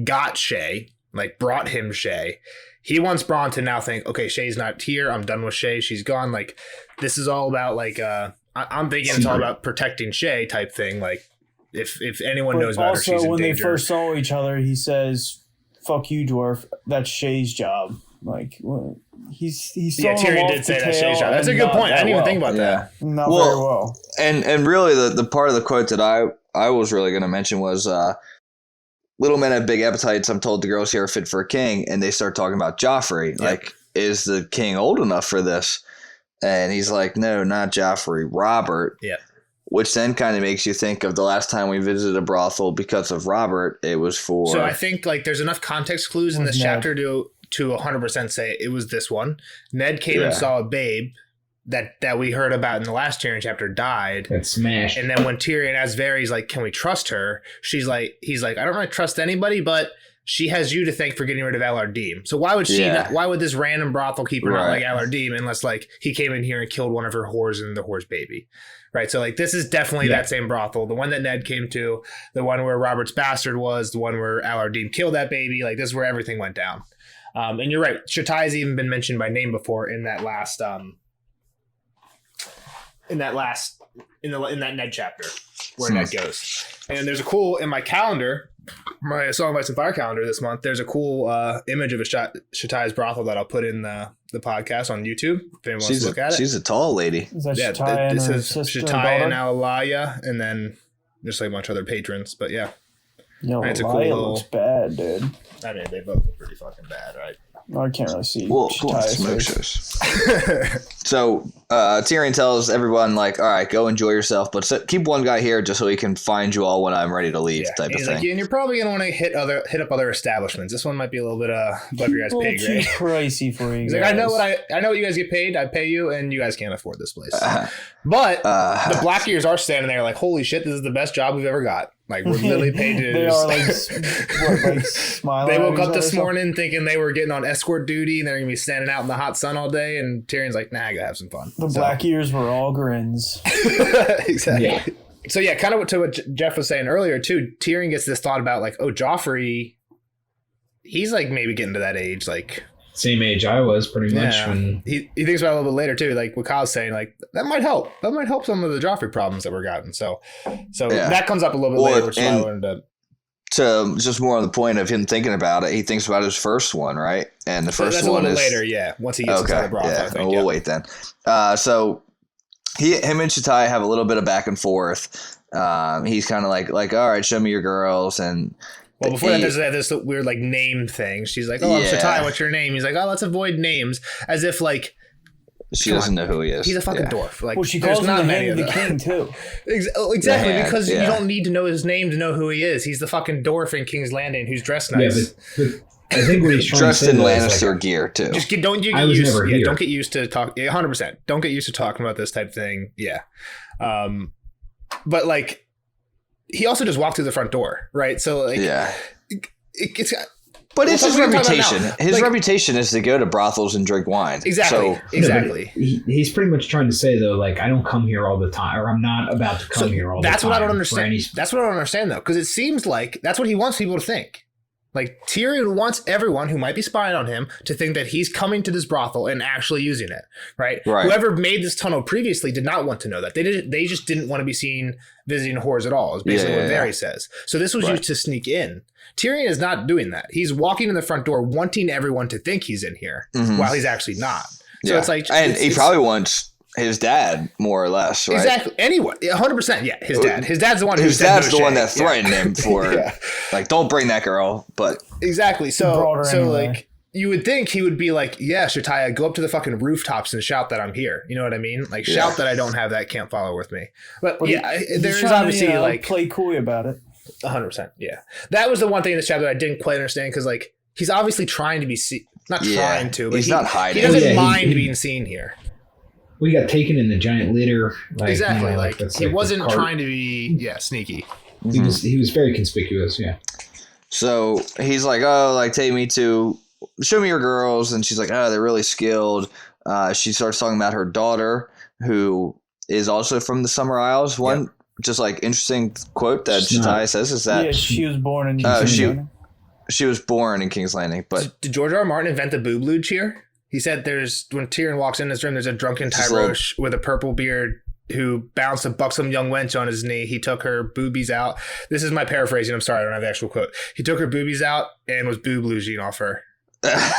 S5: got Shay, like brought him Shay. He wants Bronn to now think, okay, Shay's not here. I'm done with Shay. She's gone. Like this is all about like, I'm thinking it's all about protecting Shay type thing. Like if anyone knows about her, she's in danger. Also, when they
S1: first saw each other, he says, fuck you, dwarf. That's Shay's job. Like he's
S5: Tyrion did say that's Shay's job. That's a good point. I didn't even think about that.
S1: Not very well.
S3: And really the part of the quote that I was really going to mention was little men have big appetites. I'm told the girls here are fit for a king, and they start talking about Joffrey. Yep. Like, is the king old enough for this? And he's like, no, not Joffrey, Robert.
S5: Yeah.
S3: Which then kind of makes you think of the last time we visited a brothel because of Robert. It was for.
S5: So I think like there's enough context clues in this chapter to 100% say it was this one. Ned came and saw a babe that we heard about in the last Tyrion chapter died.
S4: That smashed.
S5: And then when Tyrion asks Varys like, can we trust her? He's like, I don't really trust anybody, but she has you to thank for getting rid of Alardim. So why would she? Why would this random brothel keeper not like Alardim unless like he came in here and killed one of her whores and the whore's baby, right? So like this is definitely that same brothel, the one that Ned came to, the one where Robert's bastard was, the one where Alardim killed that baby. Like this is where everything went down. And you're right, Shatai has even been mentioned by name before in that last in that Ned chapter where Ned goes. And there's a cool in my calendar. My Song of Ice and Fire calendar this month, there's a cool image of a Shatai's brothel that I'll put in the podcast on YouTube if anyone wants to look at it.
S3: She's a tall lady.
S1: Is that Shatai and her sister
S5: Shatai and Alalaya, and then there's like a bunch of other patrons. But yeah,
S1: it's a cool looks bad, dude.
S5: I mean, they both look pretty fucking bad, right?
S1: I can't really see.
S3: Well, smoke shows. So Tyrion tells everyone, like, all right, go enjoy yourself, but keep one guy here just so he can find you all when I'm ready to leave, type of thing.
S5: Like, and you're probably gonna want to hit up other establishments. This one might be a little bit above your guys' pay grade.
S1: Too pricey for you.
S5: He's
S1: guys.
S5: Like, I know what you guys get paid. I pay you, and you guys can't afford this place. But the Black Ears are standing there like, holy shit, this is the best job we've ever got. Like, we're literally paid to.
S1: They are like smiling.
S5: They woke up this morning thinking they were getting on escort duty and they're gonna be standing out in the hot sun all day. And Tyrion's like, nah, I gotta have some fun.
S1: The Black Ears were all grins.
S5: Exactly. Yeah. So yeah, kind of to what Jeff was saying earlier too. Tyrion gets this thought about like, oh, Joffrey, he's like maybe getting to that age, like
S4: same age I was pretty much.
S5: Yeah.
S4: When
S5: he thinks about it a little bit later too, like what Kyle's saying, like that might help. That might help some of the Joffrey problems that we're gotten. So that comes up a little bit later, which I learned
S3: to just more on the point of him thinking about it, he thinks about his first one, right? And the first one is
S5: later, once he gets inside the brothel, I think.
S3: We'll wait then. So him and Shatai have a little bit of back and forth. He's kind of like, all right, show me your girls. And
S5: well, before that, there's this weird like name thing. She's like, oh, I'm Shatai, what's your name? He's like, oh, let's avoid names, as if like
S3: she doesn't know who he is.
S5: He's a fucking dwarf. Like,
S1: well, she calls him the king too.
S5: Exactly, because you don't need to know his name to know who he is. He's the fucking dwarf in King's Landing who's dressed nice.
S4: Yeah, but I think what he's trying
S3: dressed
S4: to say
S3: in Lannister
S4: like,
S3: gear too.
S5: Just don't get used to talk. 100%. Don't get used to talking about this type of thing. Yeah, but like he also just walked through the front door, right? So like, it's.
S3: But it's his reputation. His reputation is to go to brothels and drink wine.
S5: Exactly. Exactly.
S4: He's pretty much trying to say though, like, I don't come here all the time, or I'm not about to come here all the time.
S5: That's what I don't understand. That's what I don't understand though, because it seems like that's what he wants people to think. Like Tyrion wants everyone who might be spying on him to think that he's coming to this brothel and actually using it, right? Whoever made this tunnel previously did not want to know that. They just didn't want to be seen visiting whores at all, is basically what Varys says. So this was used to sneak in. Tyrion is not doing that. He's walking in the front door wanting everyone to think he's in here while he's actually not. So it's like...
S3: And he probably wants his dad, more or less, right?
S5: Exactly. Anyone. 100%. Yeah, his dad. His dad's the one who said
S3: dad's the one that threatened him for, like, don't bring that girl, but...
S5: Exactly. So like, you would think he would be like, yeah, Shatai, go up to the fucking rooftops and shout that I'm here. You know what I mean? Like, shout that I don't have that camp follower with me. But there is obviously, like...
S1: play coy about it.
S5: 100%. Yeah. That was the one thing in this chapter that I didn't quite understand, because, like, he's obviously trying to be seen. Not trying to, but
S3: he's not hiding.
S5: He doesn't mind being seen here.
S4: We got taken in the giant litter. Like,
S5: exactly.
S4: You know,
S5: like he wasn't trying to be sneaky.
S4: He was very conspicuous. Yeah.
S3: So he's like, oh, like show me your girls, and she's like, oh, they're really skilled. She starts talking about her daughter, who is also from the Summer Isles. One just like interesting quote that Shatai says is that
S1: she was born in King's Landing.
S3: She was born in King's Landing, but
S5: did George R. R. Martin invent the boob luge here? He said when Tyrion walks in his room, there's a drunken Tyrosh with a purple beard who bounced a buxom young wench on his knee. He took her boobies out. This is my paraphrasing. I'm sorry, I don't have the actual quote. He took her boobies out and was boob luging off her. I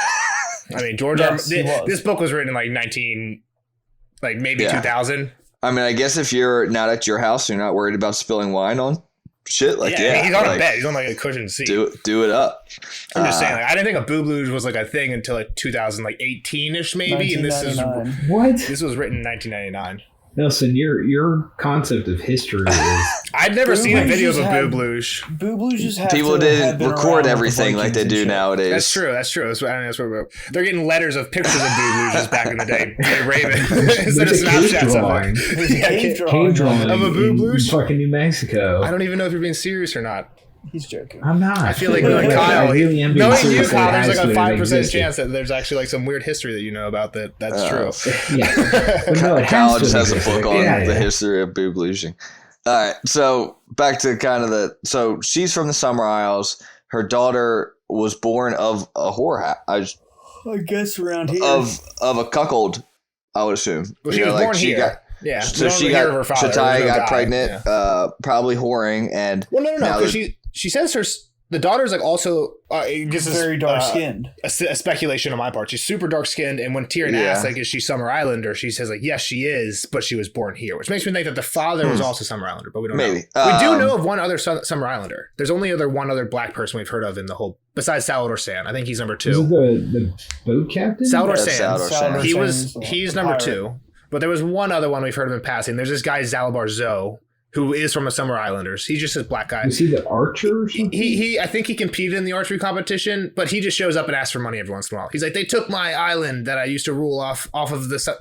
S5: mean, George R. This book was written in like 2000.
S3: I mean, I guess if you're not at your house, you're not worried about spilling wine on shit. Like,
S5: he's on a bed. He's on like a cushioned seat.
S3: Do it up.
S5: I'm just saying. Like, I didn't think a boob luge was like a thing until like 2018-ish, maybe. And this is This was written in 1999.
S4: Nelson, your concept of history is...
S5: I'd never seen a video of a boob luge.
S1: Boob luges have
S3: people didn't record everything like they do nowadays. That's
S5: true. They're getting letters of pictures of boob luges back in the day. They rave it instead of Snapchats of it.
S4: Cave drawing
S5: of a boob luge.
S4: Fucking New Mexico.
S5: I don't even know if you're being serious or not.
S1: He's joking.
S4: I'm not.
S5: I feel like knowing Kyle,
S4: I really am being
S5: knowing you,
S4: serious
S5: Kyle,
S4: that it
S5: there's like
S4: has
S5: a
S4: to have
S5: 5%
S4: existed.
S5: chance that there's actually like some weird history that you know about that's true.
S4: Yeah. But no, it
S3: Kyle
S4: has to
S3: just
S4: have
S3: has a
S4: existed.
S3: book on
S4: Yeah,
S3: the
S4: yeah.
S3: history of boob losing. All right, so back to kind of so she's from the Summer Isles. Her daughter was born of a
S1: I guess around here.
S3: of a cuckold, I would assume.
S5: Well, she was born here. Yeah.
S3: So
S5: we don't
S3: she
S5: ever hear
S3: got
S5: of her father.
S3: Shatai
S5: There's no
S3: got
S5: guy.
S3: pregnant,
S5: Yeah.
S3: probably whoring, and
S5: Well, no,
S3: now
S5: because
S3: that-
S5: she says the daughter's like also this is
S1: very dark skinned.
S5: a speculation on my part. She's super dark skinned, and when Tyrion asks like, "Is she Summer Islander?" she says like, "Yes, she is, but she was born here," which makes me think that the father was also Summer Islander, but we don't
S3: maybe
S5: know. We do know of one other Summer Islander. There's only one other black person we've heard of in the whole besides Salvador San. I think he's number 2.
S4: Was it the boat captain?
S5: Salvador
S3: Yeah,
S5: San.
S3: Salvador San.
S5: He's number
S1: pirate.
S5: 2. But there was one other one we've heard of in passing. There's this guy Zalabar Zoe, who is from the Summer Islanders. He's just a black guy.
S4: Was he the archer or something?
S5: He I think he competed in the archery competition, but he just shows up and asks for money every once in a while. He's like, they took my island that I used to rule off of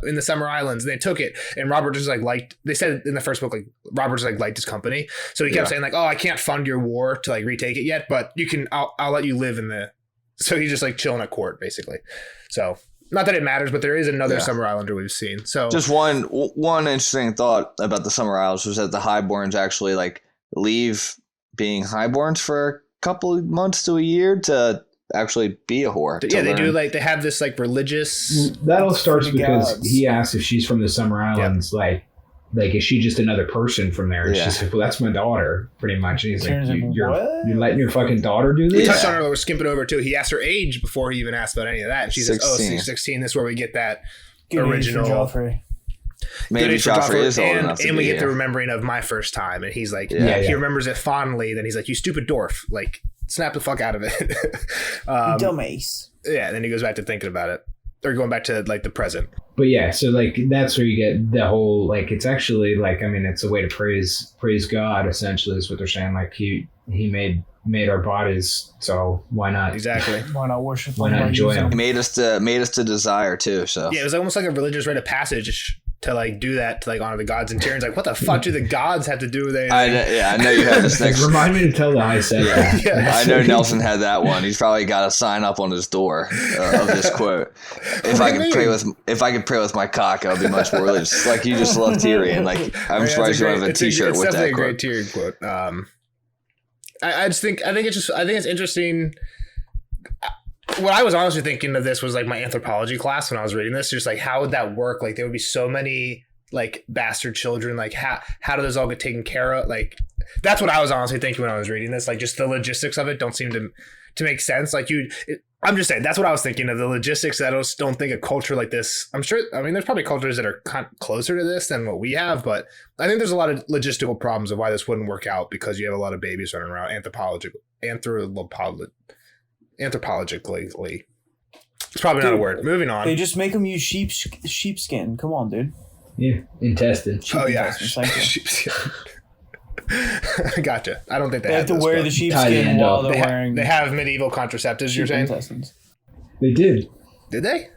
S5: in the Summer Islands, and they took it. And Robert just like liked. They said in the first book like Robert just like liked his company, so he kept saying like, oh, I can't fund your war to like retake it yet, but you can. I'll let you live in the. So he's just like chilling at court basically. So. Not that it matters, but there is another Summer Islander we've seen. So
S3: just one interesting thought about the Summer Isles was that the Highborns actually like leave being Highborns for a couple of months to a year to actually be a whore.
S5: Yeah, they do like they have this like religious.
S4: That all starts because
S1: gods.
S4: he asks if she's from the Summer Islands. Like is she just another person from there? And she's like, well, that's my daughter, pretty much. And he's like, you're letting your fucking daughter do
S5: We
S4: this?
S5: touched on her. We're skipping over too. He asked her age before he even asked about any of that, and she says, "Oh,
S3: 16.
S5: she's 16." This is where we get that
S1: Good
S5: original.
S1: age for Joffrey.
S3: Maybe
S5: Good age for
S3: Joffrey is old
S5: and,
S3: enough to
S5: and we
S3: be
S5: get the
S3: here.
S5: remembering of my first time, and he's like,
S3: Yeah.
S5: he remembers it fondly. Then he's like, "You stupid dwarf!" Like, snap the fuck out of it.
S1: Dumbace.
S5: Yeah. Then he goes back to thinking about it, or going back to like the present.
S4: But yeah, so like that's where you get the whole like it's actually like I mean it's a way to praise God essentially is what they're saying. Like he made our bodies, so why not?
S5: Exactly.
S1: Why not worship?
S4: Why not enjoy him?
S3: It made us to desire too. So
S5: Yeah, it was almost like a religious rite of passage to like do that to like honor the gods. And Tyrion's like, what the fuck do the gods have to do with anything?
S3: I know you had this next.
S4: Remind me to tell the high set.
S5: Yeah.
S3: I know Nelson had that one. He's probably got a sign up on his door of this quote. If I could pray with my cock, I would be much more religious. Like you just love Tyrion. Like I'm surprised you don't have a T-shirt with that quote.
S5: It's definitely a great Tyrion quote. I think it's interesting. What I was honestly thinking of this was like my anthropology class when I was reading this. Just like how would that work? Like there would be so many like bastard children. Like how do those all get taken care of? Like that's what I was honestly thinking when I was reading this. Like just the logistics of it don't seem to make sense. Like I'm just saying that's what I was thinking of the logistics. I just don't think a culture like this. I'm sure. I mean, there's probably cultures that are closer to this than what we have, but I think there's a lot of logistical problems of why this wouldn't work out because you have a lot of babies running around anthropologically. It's probably not a word. Moving on.
S1: They just make them use sheepskin. Come on, dude.
S4: Yeah, intestine.
S5: Oh yeah.
S1: Thank you.
S5: Gotcha. I don't think
S1: They have to wear the
S4: Tie the
S1: sheepskin
S4: end
S1: while
S4: up.
S1: they're wearing.
S5: They have medieval contraceptives. You're
S1: sheep
S5: saying?
S1: intestines.
S4: They did.
S5: Did they?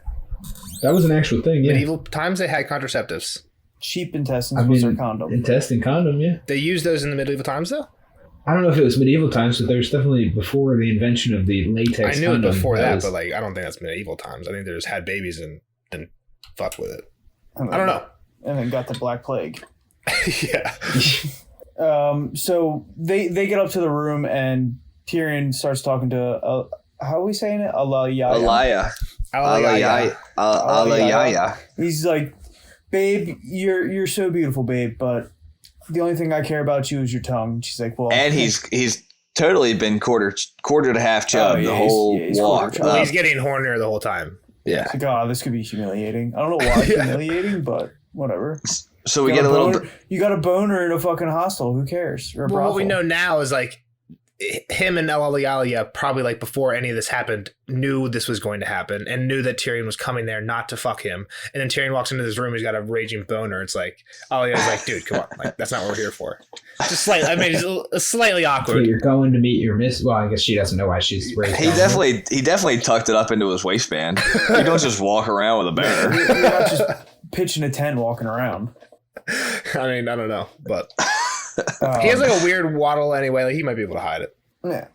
S4: That was an actual thing. Yeah.
S5: Medieval times they had contraceptives.
S1: Sheep intestines was their condom.
S4: Intestine condom. Yeah.
S5: They used those in the medieval times though.
S4: I don't know if it was medieval times, but there's definitely before the invention of the latex.
S5: I knew it
S4: condom,
S5: before that,
S4: was-
S5: but like I don't think that's medieval times. I think they just had babies and fucked with it. I don't know.
S1: And then got the Black Plague.
S5: Yeah.
S1: So they get up to the room and Tyrion starts talking to how are we saying it?
S3: Alaya.
S1: He's like, babe, you're so beautiful, babe, but the only thing I care about you is your tongue. She's like, well,
S3: And he's totally been quarter to half chub the whole
S1: he's
S3: walk.
S1: quarter chub.
S5: He's getting hornier the whole time.
S3: Yeah.
S1: Like, oh, this could be humiliating. I don't know why humiliating, but whatever.
S3: So we get a little bit.
S1: You got a boner in a fucking hostel. Who cares? Or a
S5: Well, what we
S1: brothel.
S5: know now is like him and Elalia probably like before any of this happened knew this was going to happen and knew that Tyrion was coming there not to fuck him. And then Tyrion walks into this room. He's got a raging boner. It's like Elia's like, dude, come on, like that's not what we're here for. Just slightly. I mean, it's slightly
S4: So
S5: awkward.
S4: you're going to meet your miss. Well, I guess she doesn't know why she's raised.
S3: He definitely tucked it up into his waistband. You don't just walk around with a boner.
S1: You're not just pitching a tent walking around.
S5: I mean, I don't know, but he has like a weird waddle anyway. Like he might be able to hide it.
S1: Yeah.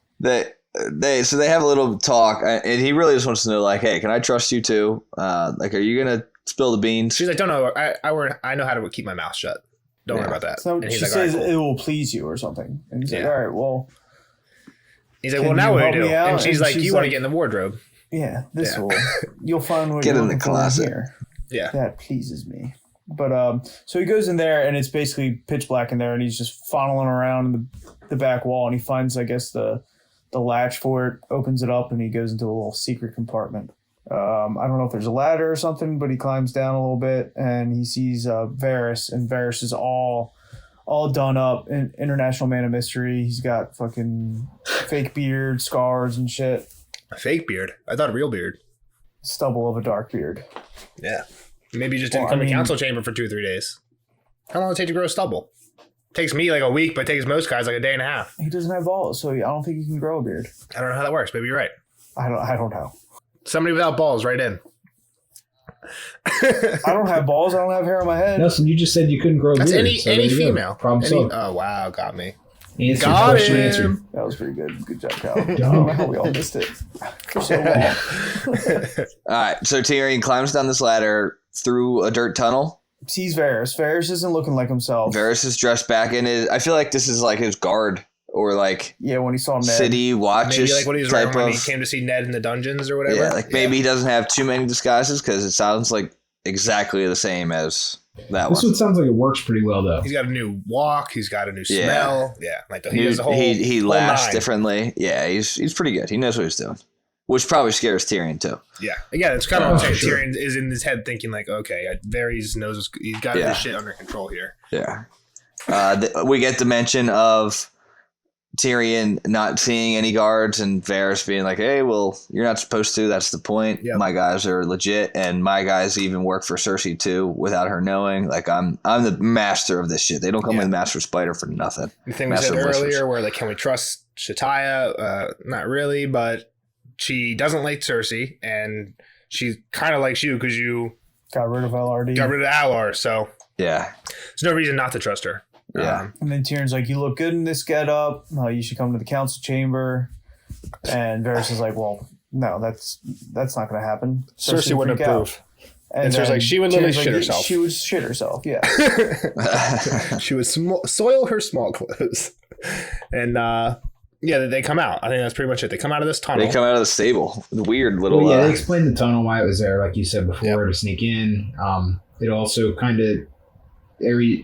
S3: So they have a little talk, and he really just wants to know, like, hey, can I trust you too? Like, are you gonna spill the beans?
S5: She's like, don't know. I know how to keep my mouth shut. Don't worry about that.
S1: So
S5: and
S1: she
S5: like,
S1: says
S5: right, cool.
S1: it will please you or something. And he's like, all right, well.
S5: He's like, well, now what do we do? And she's like, you want to get in the wardrobe.
S1: Yeah, this will. You'll find what
S3: get
S1: you're
S3: in the closet.
S1: Here.
S5: Yeah.
S1: That pleases me. But so he goes in there, and it's basically pitch black in there, and he's just funneling around in the back wall, and he finds, I guess, the latch for it, opens it up, and he goes into a little secret compartment. I don't know if there's a ladder or something, but he climbs down a little bit, and he sees Varys, and Varys is all done up, in international man of mystery. He's got fucking fake beard, scars, and shit.
S5: A fake beard? I thought a real beard.
S1: Stubble of a dark beard.
S5: Yeah. Maybe he just didn't come to council chamber for 2 or 3 days. How long does it take to grow stubble? Takes me like a week, but it takes most guys like a day and a half.
S1: He doesn't have balls, so I don't think he can grow a beard.
S5: I don't know how that works. Maybe you're right.
S1: I don't know.
S5: Somebody without balls, right in.
S1: I don't have balls. I don't have hair on my head.
S4: Nelson, you just said you couldn't grow a beard.
S5: That's any female.
S4: Problem solved.
S5: Oh, wow. Got me.
S4: Got him. Answered.
S1: That was pretty good. Good job, Cal. I don't know how we all missed it for so long.
S3: All right, so Tyrion climbs down this ladder through a dirt tunnel.
S1: Sees Varys. Varys isn't looking like himself.
S3: Varys is dressed back in his. I feel like this is like his guard or like
S1: when he saw Ned.
S3: City watches.
S5: Maybe like what he was wearing when he came to see Ned in the dungeons or whatever.
S3: Yeah, like maybe he doesn't have too many disguises because it sounds like exactly the same as that
S4: this one sounds like it works pretty well though.
S5: He's got a new walk. He's got a new smell. Yeah, like he does the whole.
S3: He laughs
S5: nine.
S3: Differently. Yeah, he's pretty good. He knows what he's doing, which probably scares Tyrion too.
S5: Yeah, again, it's kind of what I'm saying. Sure. Tyrion is in his head thinking like, okay, Varys knows he's got this shit under control here.
S3: Yeah, we get the mention of Tyrion not seeing any guards and Varys being like, hey, well, you're not supposed to. That's the point. Yep. My guys are legit, and my guys even work for Cersei too without her knowing. Like, I'm the master of this shit. They don't come with Master Spider for nothing.
S5: The thing we said earlier where, like, can we trust Shataya? Not really, but she doesn't like Cersei, and she kind of likes you because you
S1: got rid of LRD.
S5: Got rid of Alar, so
S3: yeah.
S5: There's no reason not to trust her.
S3: Yeah.
S1: And then Tyrion's like, you look good in this getup. You should come to the council chamber. And Varys is like, well, no, that's not going to happen.
S5: Cersei wouldn't approve. And Cersei's like, she would literally shit herself.
S1: She would shit herself, yeah.
S5: She would soil her small clothes. And, they come out. I think that's pretty much it. They come out of this tunnel.
S3: They come out of the stable. The weird little...
S4: Well, they explained the tunnel, why it was there, like you said before, to sneak in. It also kind of... very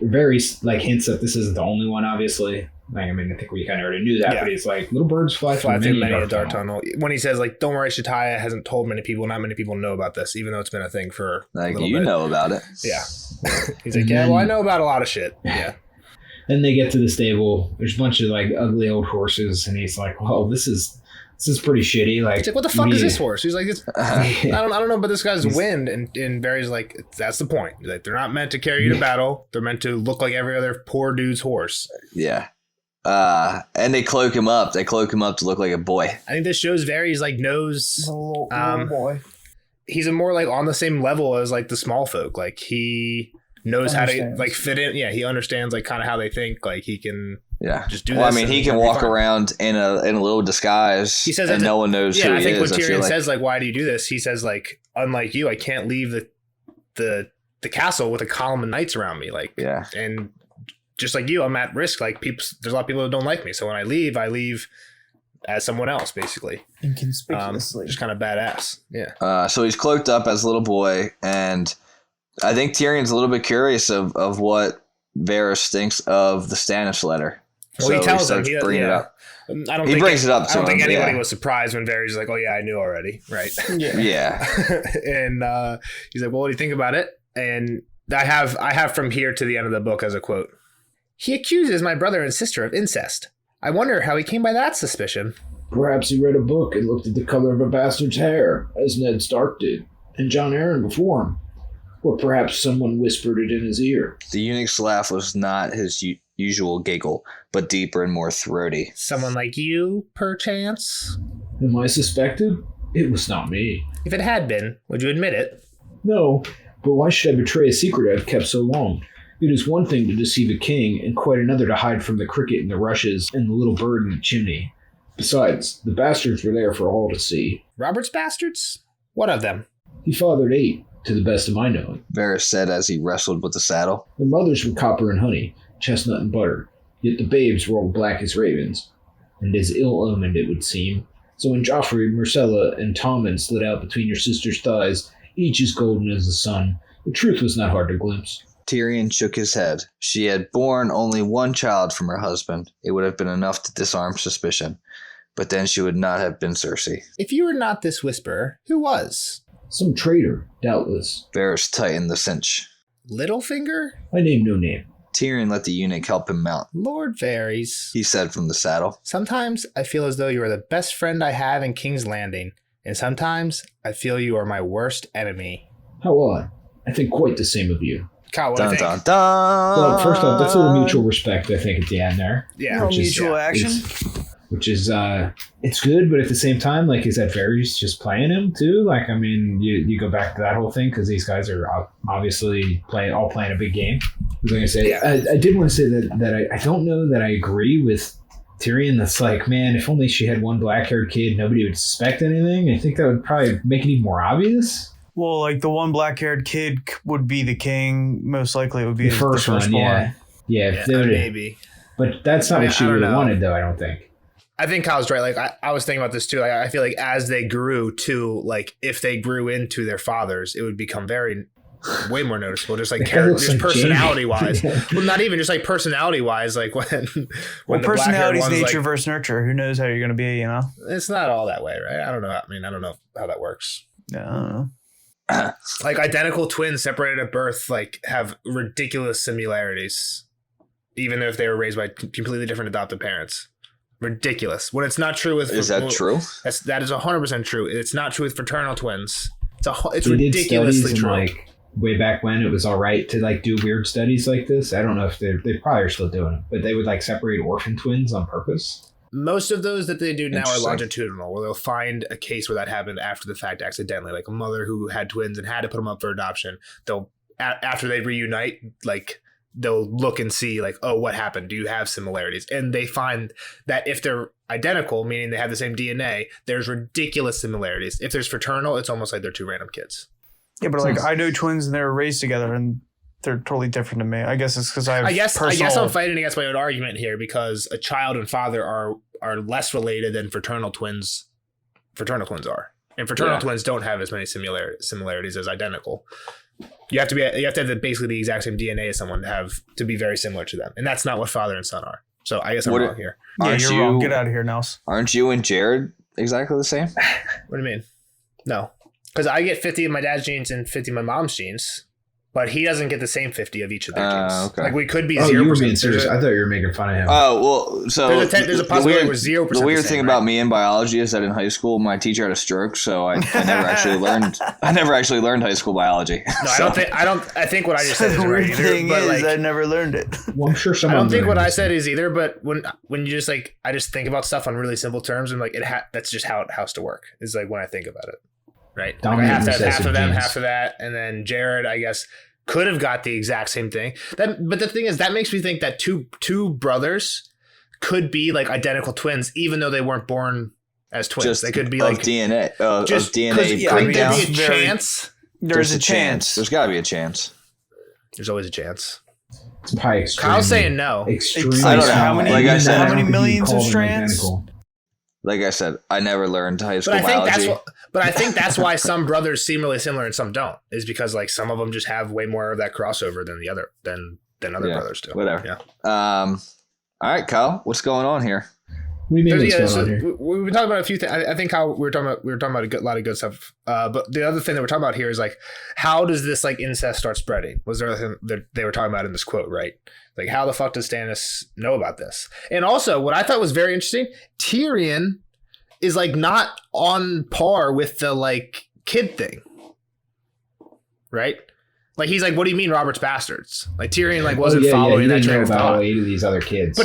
S4: like hints that this isn't the only one, obviously. Like, I mean, I think we kind of already knew that, but it's like little birds fly through many dark tunnel.
S5: When he says, like, don't worry, Shataya hasn't told many people, not many people know about this, even though it's been a thing for
S3: like,
S5: a little bit.
S3: Know about it.
S5: Yeah. He's like, well, I know about a lot of shit. Yeah.
S4: Then they get to the stable. There's a bunch of like ugly old horses, and he's like, well, this is pretty shitty. Like,
S5: he's like, what the fuck is this horse? He's like, I don't know, but this guy's wind. And Barry's like, that's the point. He's like, they're not meant to carry you to battle. They're meant to look like every other poor dude's horse.
S3: Yeah. And they cloak him up. They cloak him up to look like a boy.
S5: I think this shows Varys like knows
S1: little boy.
S5: He's a more like on the same level as like the small folk. Like he knows how to like fit in. Yeah, he understands like kind of how they think. Like he can just do. Well,
S3: I mean, he can walk around in a little disguise. He says, and no one knows who he is.
S5: I think what Tyrion says, like, why do you do this? He says, like, unlike you, I can't leave the castle with a column of knights around me. Like, and just like you, I'm at risk. Like, there's a lot of people that don't like me. So when I leave as someone else, basically.
S1: Inconspicuously.
S5: Just kind of badass. Yeah.
S3: So he's cloaked up as a little boy, and I think Tyrion's a little bit curious of what Varys thinks of the Stannis letter.
S5: Well, so he tells him.
S3: He brings it up.
S5: I don't think anybody was surprised when Varys was like, "Oh yeah, I knew already." Right?
S3: Yeah.
S5: And he's like, "Well, what do you think about it?" And I have from here to the end of the book as a quote. He accuses my brother and sister of incest. I wonder how he came by that suspicion.
S4: Perhaps he read a book and looked at the color of a bastard's hair, as Ned Stark did, and Jon Arryn before him. Or perhaps someone whispered it in his ear.
S3: The eunuch's laugh was not his usual giggle, but deeper and more throaty.
S5: Someone like you, perchance?
S4: Am I suspected? It was not me.
S5: If it had been, would you admit it?
S4: No, but why should I betray a secret I've kept so long? It is one thing to deceive a king, and quite another to hide from the cricket in the rushes and the little bird in the chimney. Besides, the bastards were there for all to see.
S5: Robert's bastards? What of them?
S4: He fathered 8, to the best of my knowing.
S3: Varys said as he wrestled with the saddle.
S4: Their mothers were copper and honey, chestnut and butter, yet the babes were all black as ravens, and as ill-omened it would seem. So when Joffrey, Myrcella, and Tommen slid out between your sister's thighs, each as golden as the sun, the truth was not hard to glimpse.
S3: Tyrion shook his head. She had borne only one child from her husband. It would have been enough to disarm suspicion. But then she would not have been Cersei.
S5: If you were not this whisperer, who was?
S4: Some traitor, doubtless.
S3: Varys tightened the cinch.
S5: Littlefinger?
S4: I name no name.
S3: Tyrion let the eunuch help him mount.
S5: Lord Varys.
S3: He said from the saddle.
S5: Sometimes I feel as though you are the best friend I have in King's Landing, and sometimes I feel you are my worst enemy.
S4: How odd. I think quite the same of you.
S5: Kyle, what do you think?
S3: Dun, dun.
S4: Well, first off, that's a little mutual respect, I think, at the end there.
S5: Yeah.
S1: Mutual action.
S4: Which is, it's good, but at the same time, like, is that Varys just playing him, too? Like, I mean, you go back to that whole thing, because these guys are obviously all playing a big game. I was going to say, yeah. I did want to say that I don't know that I agree with Tyrion. That's like, man, if only she had one black-haired kid, nobody would suspect anything. I think that would probably make it even more obvious.
S1: Well, like the one black-haired kid would be the king. Most likely, it would be
S4: the first one.
S1: Yeah,
S5: maybe.
S4: But that's not what she really wanted, though. I don't think.
S5: I think Kyle's right. Like I was thinking about this too. Like, I feel like as they grew too, like if they grew into their fathers, it would become way more noticeable. Just like just personality wise. Well, not even just like personality wise. Like when the
S1: personality is nature versus nurture. Who knows how you're going to be? You know,
S5: it's not all that way, right? I don't know. I mean, I don't know how that works.
S1: Yeah, I don't know.
S5: Like identical twins separated at birth, like have ridiculous similarities, even if they were raised by completely different adoptive parents. Ridiculous. When it's not true with
S3: is that true?
S5: That is 100% true. It's not true with fraternal twins. It's
S4: they
S5: ridiculously true.
S4: Like way back when, it was all right to like do weird studies like this. I don't know if they probably are still doing it, but they would like separate orphan twins on purpose.
S5: Most of those that they do now are longitudinal, where they'll find a case where that happened after the fact accidentally, like a mother who had twins and had to put them up for adoption. They'll after they reunite, like they'll look and see like, oh, what happened? Do you have similarities? And they find that if they're identical, meaning they have the same DNA, there's ridiculous similarities. If there's fraternal, it's almost like they're two random kids.
S1: Yeah, but like I know twins and they were raised together and they're totally different to me. I guess it's because I guess
S5: I'm fighting against my own argument here because a child and father are less related than fraternal twins are. And fraternal twins don't have as many similarities as identical. You have to have basically the exact same DNA as someone to be very similar to them. And that's not what father and son are. So I guess I'm wrong here.
S1: Yeah, you're wrong. Get out of here, Nels.
S3: Aren't you and Jared exactly the same?
S5: What do you mean? No. Because I get 50 of my dad's genes and 50 of my mom's genes. But he doesn't get the same 50 of each of their genes.
S3: Okay.
S5: Like we could be
S4: 0%.
S5: You
S4: were being serious. I thought you were making fun of him.
S3: Oh, well, so
S5: there's a possibility where 0%.
S3: The weird thing about me in biology is that in high school, my teacher had a stroke, so I never actually learned. I never actually learned high school biology.
S5: No, so. I think what I just said is right either.
S1: Thing
S5: but
S1: is,
S5: like,
S1: I never learned it.
S4: Well, I'm sure someone.
S5: I don't think what I said is either. But when you just like, I just think about stuff on really simple terms, and like that's just how it has to work. Is like when I think about it, right? Like I have to have half of them, half of that, and then Jared, I guess, could have got the exact same thing. But the thing is, that makes me think that two brothers could be like identical twins, even though they weren't born as twins.
S3: Just
S5: they could be
S3: like
S5: like
S3: DNA. Just DNA.
S5: Couldn't there be a chance?
S1: There's a chance.
S3: There's got to be a chance.
S5: There's always a chance.
S4: It's probably extreme.
S5: Kyle's saying no.
S4: Extremely.
S3: I don't know how many. Like I said,
S1: how many millions of strands?
S3: Like I said, I never learned high school biology.
S5: But I think that's why some brothers seem really similar and some don't. Is because like some of them just have way more of that crossover than other brothers do.
S3: Whatever.
S5: Yeah.
S3: All right, Kyle, what's going on here?
S4: What do you mean what's going on here?
S5: We've been talking about a few things. I think how we were talking about a lot of good stuff. But the other thing that we're talking about here is like, how does this like incest start spreading? Was there anything that they were talking about in this quote, right? Like, how the fuck does Stannis know about this? And also, what I thought was very interesting, Tyrion is like not on par with the like kid thing, right? Like he's like, what do you mean Robert's bastards? Like Tyrion like wasn't following that train of thought.
S4: Eight of these other kids,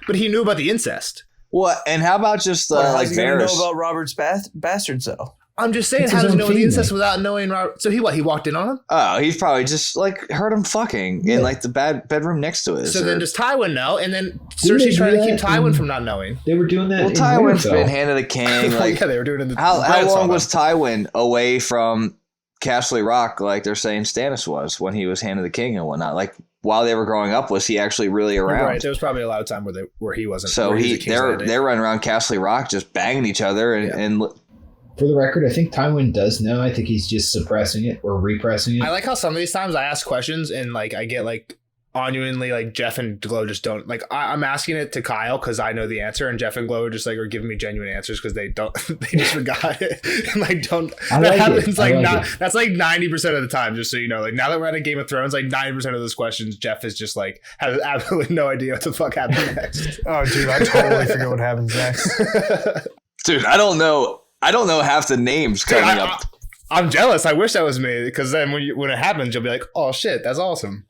S5: but he knew about the incest.
S3: Well, and how about just like
S1: Varys?
S3: Varys?
S1: Know about Robert's bastards though?
S5: I'm just saying,
S4: It's
S5: how
S4: his
S5: does he
S4: own
S5: know the incest
S4: family.
S5: without knowing Robert? So he walked in on him?
S3: Oh, he probably just like heard him fucking in like the bedroom next to his.
S5: So then does Tywin know? And then
S4: Didn't they
S5: Cersei's trying
S4: do
S5: to keep
S4: that
S5: Tywin
S4: in-
S5: from not knowing.
S4: They were doing that.
S3: well,
S4: in
S3: Tywin's
S4: Winterfell.
S3: been hand of the king. Like,
S5: Yeah, they were doing it in the
S3: how
S5: Brad saw
S3: long
S5: them.
S3: was Tywin away from Castle Rock? Like they're saying Stannis was when he was hand of the king and whatnot. Like while they were growing up, was he actually really around?
S5: Right. There was probably a lot of time where he wasn't.
S3: So
S5: where he was the King's Landing.
S3: they're running around Castle Rock just banging each other and
S4: For the record, I think Tywin does know. I think he's just suppressing it or repressing it.
S5: I like how some of these times I ask questions and like I get like genuinely like Jeff and Glow just don't like. I'm asking it to Kyle because I know the answer, and Jeff and Glow are just like are giving me genuine answers because they don't. They just forgot it and like don't.
S4: I
S5: That
S4: like it.
S5: happens
S4: I
S5: like
S4: like
S5: not.
S4: it.
S5: That's like 90% of the time. Just so you know, like now that we're at a Game of Thrones, like 90% of those questions, Jeff is just like has absolutely no idea what the fuck happened next.
S1: Oh, dude, I totally forget what happens next.
S3: dude, I don't know half the names coming up.
S5: I'm jealous. I wish that was me because then when it happens, you'll be like, oh shit, that's awesome.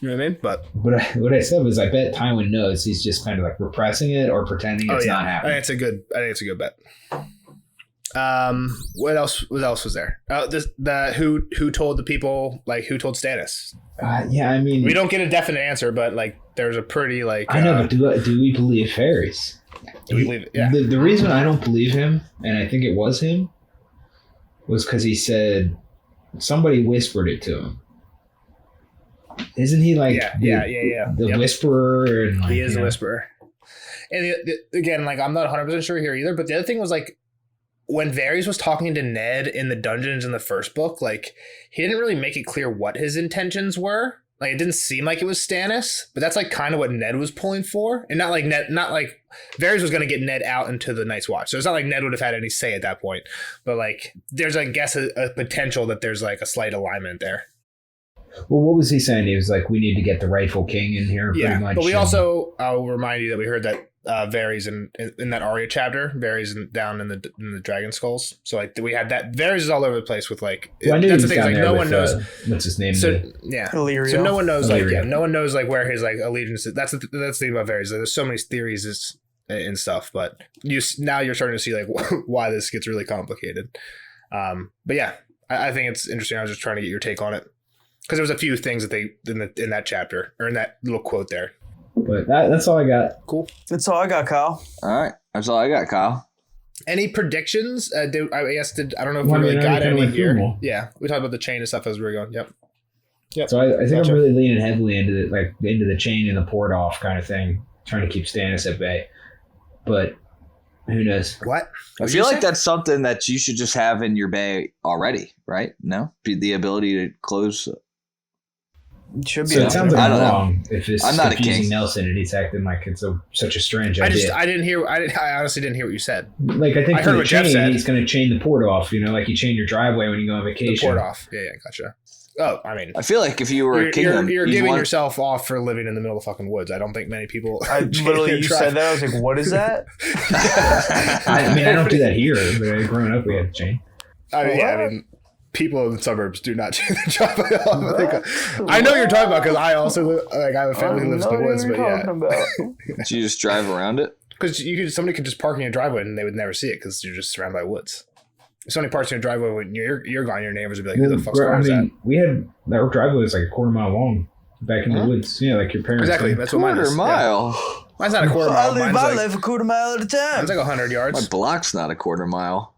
S5: You know what I mean? But
S4: What I said was, I bet Tywin knows. He's just kind of like repressing it or pretending it's not
S5: I
S4: happening.
S5: think it's a good bet. What else was there? Who told the people, like who told Stannis?
S4: Yeah, I mean,
S5: We don't get a definite answer, but like there's a pretty like
S4: I know, but do we believe Ferris?
S5: do we believe it? Yeah.
S4: The reason I don't believe him, and I think it was him, was because he said somebody whispered it to him. Isn't he like
S5: Yeah.
S4: the
S5: Yep.
S4: whisperer? And like,
S5: He is
S4: you
S5: a
S4: know,
S5: whisperer. And again, like I'm not 100% sure here either, but the other thing was like when Varys was talking to Ned in the dungeons in the first book, like he didn't really make it clear what his intentions were. Like it didn't seem like it was Stannis, but that's like kind of what Ned was pulling for. And not like Varys was going to get Ned out into the Night's Watch. So it's not like Ned would have had any say at that point. But like there's, I guess, a potential that there's like a slight alignment there.
S4: Well, what was he saying? He was like, we need to get the rightful king in here, pretty much.
S5: But we also, I'll remind you that we heard that Varys in that Arya chapter, Varys down in the Dragon Skulls. So like we had that. Varys is all over the place with like.
S4: Well, I knew
S5: that's
S4: he
S5: the
S4: was
S5: thing.
S4: down
S5: Like
S4: there
S5: no
S4: with,
S5: one knows.
S4: What's his name?
S5: So yeah,
S1: Illyrio.
S5: so no one knows like
S4: Illyrio.
S5: no one knows like where his like allegiance is. That's the thing about Varys. Like, there's so many theories and stuff, but now you're starting to see like why this gets really complicated. But yeah, I think it's interesting. I was just trying to get your take on it because there was a few things that they in that chapter or in that little quote there.
S4: But that's all I got.
S5: Cool.
S1: That's all I got, Kyle.
S3: All right, that's all I got, Kyle.
S5: Any predictions? I don't know if
S4: Well,
S5: we
S4: I mean,
S5: really
S4: I
S5: got
S4: kinda
S5: any
S4: went through
S5: here.
S4: them all.
S5: Yeah, we talked about the chain and stuff as we were going. Yep.
S4: So I think
S5: Gotcha.
S4: I'm really leaning heavily into the chain and the port off kind of thing, trying to keep Stannis at bay. But who knows?
S5: What?
S3: I feel like that's something that you should just have in your bay already, right? No, the ability to close.
S1: It should be.
S4: So it
S1: out
S4: sounds
S1: there.
S4: like
S3: I
S4: I'm
S3: don't know.
S4: wrong if it's
S3: I'm not a
S4: confusing
S3: king.
S4: Nelson and he's acting like it's such a strange
S5: I
S4: idea.
S5: didn't hear. I honestly didn't hear what you said.
S4: Like I think
S5: I
S4: for
S5: heard
S4: the
S5: what Jeff
S4: chain,
S5: said.
S4: he's going to chain the port off. You know, like you chain your driveway when you go on
S5: The
S4: vacation.
S5: port off. Yeah, gotcha. Oh, I mean,
S3: I feel like if you were a
S5: you're
S3: kingdom,
S5: giving
S3: you'd want-
S5: yourself off for living in the middle of fucking woods. I don't think many people.
S1: I literally, you said that. I was like, what is that?
S4: I mean, I don't do that here, but growing up we had a chain.
S5: I mean, people in the suburbs do not change their driveway off. I know what you're talking about because I also I have a family who lives in the woods, but yeah,
S3: you just drive around it.
S5: because somebody could just park in your driveway and they would never see it because you're just surrounded by woods. If somebody parks in your driveway when you're gone, your neighbors would be like, "Who the fuck's car is that?"
S4: we had our driveway was like a quarter mile long back in the woods. Yeah, like your parents.
S5: Exactly.
S4: did.
S5: That's what mine
S3: Quarter
S5: is.
S3: mile.
S5: Yeah. Mine's not a quarter
S1: I
S5: mile.
S1: live
S5: Mine's
S1: my
S5: like,
S1: life a quarter mile at a time.
S5: mine's like 100
S3: My
S5: yards.
S3: block's not a quarter mile.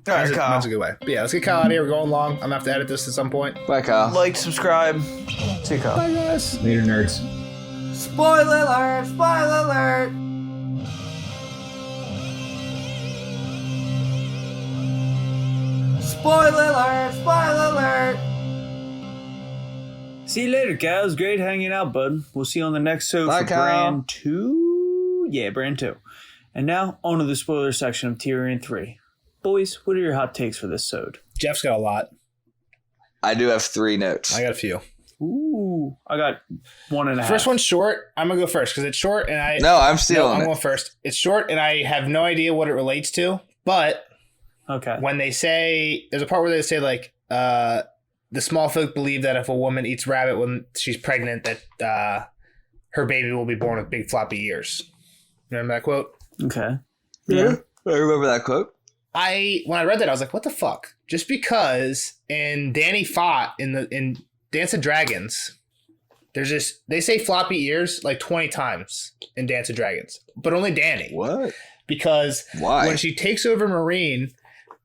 S1: All right,
S5: Mine's
S1: Kyle.
S5: a good way. But yeah, let's get Kyle out of here. We're going long. I'm gonna have to edit this at some point.
S3: Bye, Kyle.
S1: Like, subscribe. See you, Kyle.
S5: Bye, guys.
S4: Later, nerds.
S1: Spoiler alert! Spoiler alert! Spoiler alert! Spoiler alert! See you later, Kyle. It was great hanging out, bud. We'll see you on the next show
S3: Bye,
S1: for
S3: Kyle.
S1: Brand 2. Yeah, Brand 2. And now, on to the spoiler section of Tyrion 3. Boys, what are your hot takes for this sode?
S5: Jeff's got a lot.
S3: I do have 3 notes.
S5: I got a few.
S1: Ooh, I got 1.5.
S5: First one's short. I'm gonna go first because it's short, and I'm
S3: I'm stealing
S5: going
S3: it.
S5: first. It's short, and I have no idea what it relates to. But
S1: Okay.
S5: when they say, there's a part where they say like, the small folk believe that if a woman eats rabbit when she's pregnant, that her baby will be born with big floppy ears. Remember that quote?
S1: Okay.
S3: Yeah, I remember that quote.
S5: when I read that, I was like, what the fuck? Just because Danny fought in Dance of Dragons, they say floppy ears like 20 times in Dance of Dragons, but only Danny.
S3: What?
S5: Because
S3: Why?
S5: when she takes over Marine,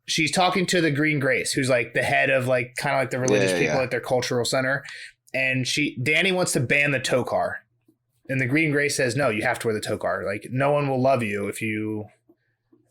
S5: she's talking to the Green Grace, who's like the head of like kind of like the religious people at their cultural center. And Danny wants to ban the Tokar. And the Green Grace says, no, you have to wear the Tokar. Like, no one will love you if you...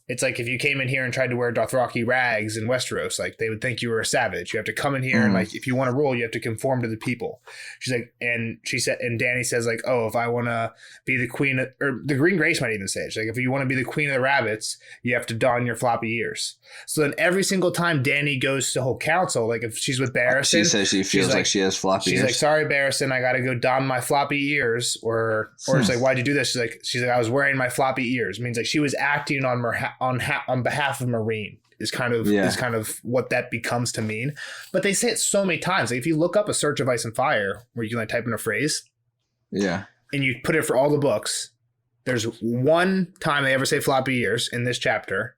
S5: It's like if you came in here and tried to wear Dothraki rags in Westeros, like they would think you were a savage. You have to come in here and like if you want to rule, you have to conform to the people. She's like, and she said, and Danny says like, oh, if I want to be the queen, or the Green Grace might even say it. She's like, if you want to be the queen of the rabbits, you have to don your floppy ears. So then every single time Danny goes to whole council, like if she's with Barristan,
S3: she says she feels like she has floppy ears.
S5: She's like, sorry, Barristan, I got to go don my floppy ears. Or it's like, why'd you do this? She's like, I was wearing my floppy ears. It means like she was acting on behalf of Marine is kind of what that becomes to mean. But they say it so many times. Like if you look up a search of Ice and Fire where you can like type in a phrase, and you put it for all the books, there's one time they ever say floppy ears in this chapter,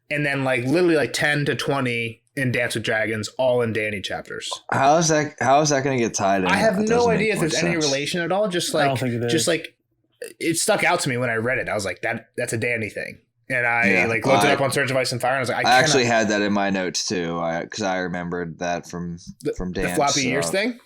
S5: and then like literally like 10 to 20 in Dance with Dragons, all in Danny chapters.
S3: How is that going to get tied in?
S5: I have no idea if there's any relation at all. Just like, I don't think it is. Just like it stuck out to me when I read it. I was like, that's a Danny thing. And I looked it up on Search of Ice and Fire, and I was like, I
S3: actually had that in my notes too, because I remembered that from Dan.
S5: The floppy ears thing.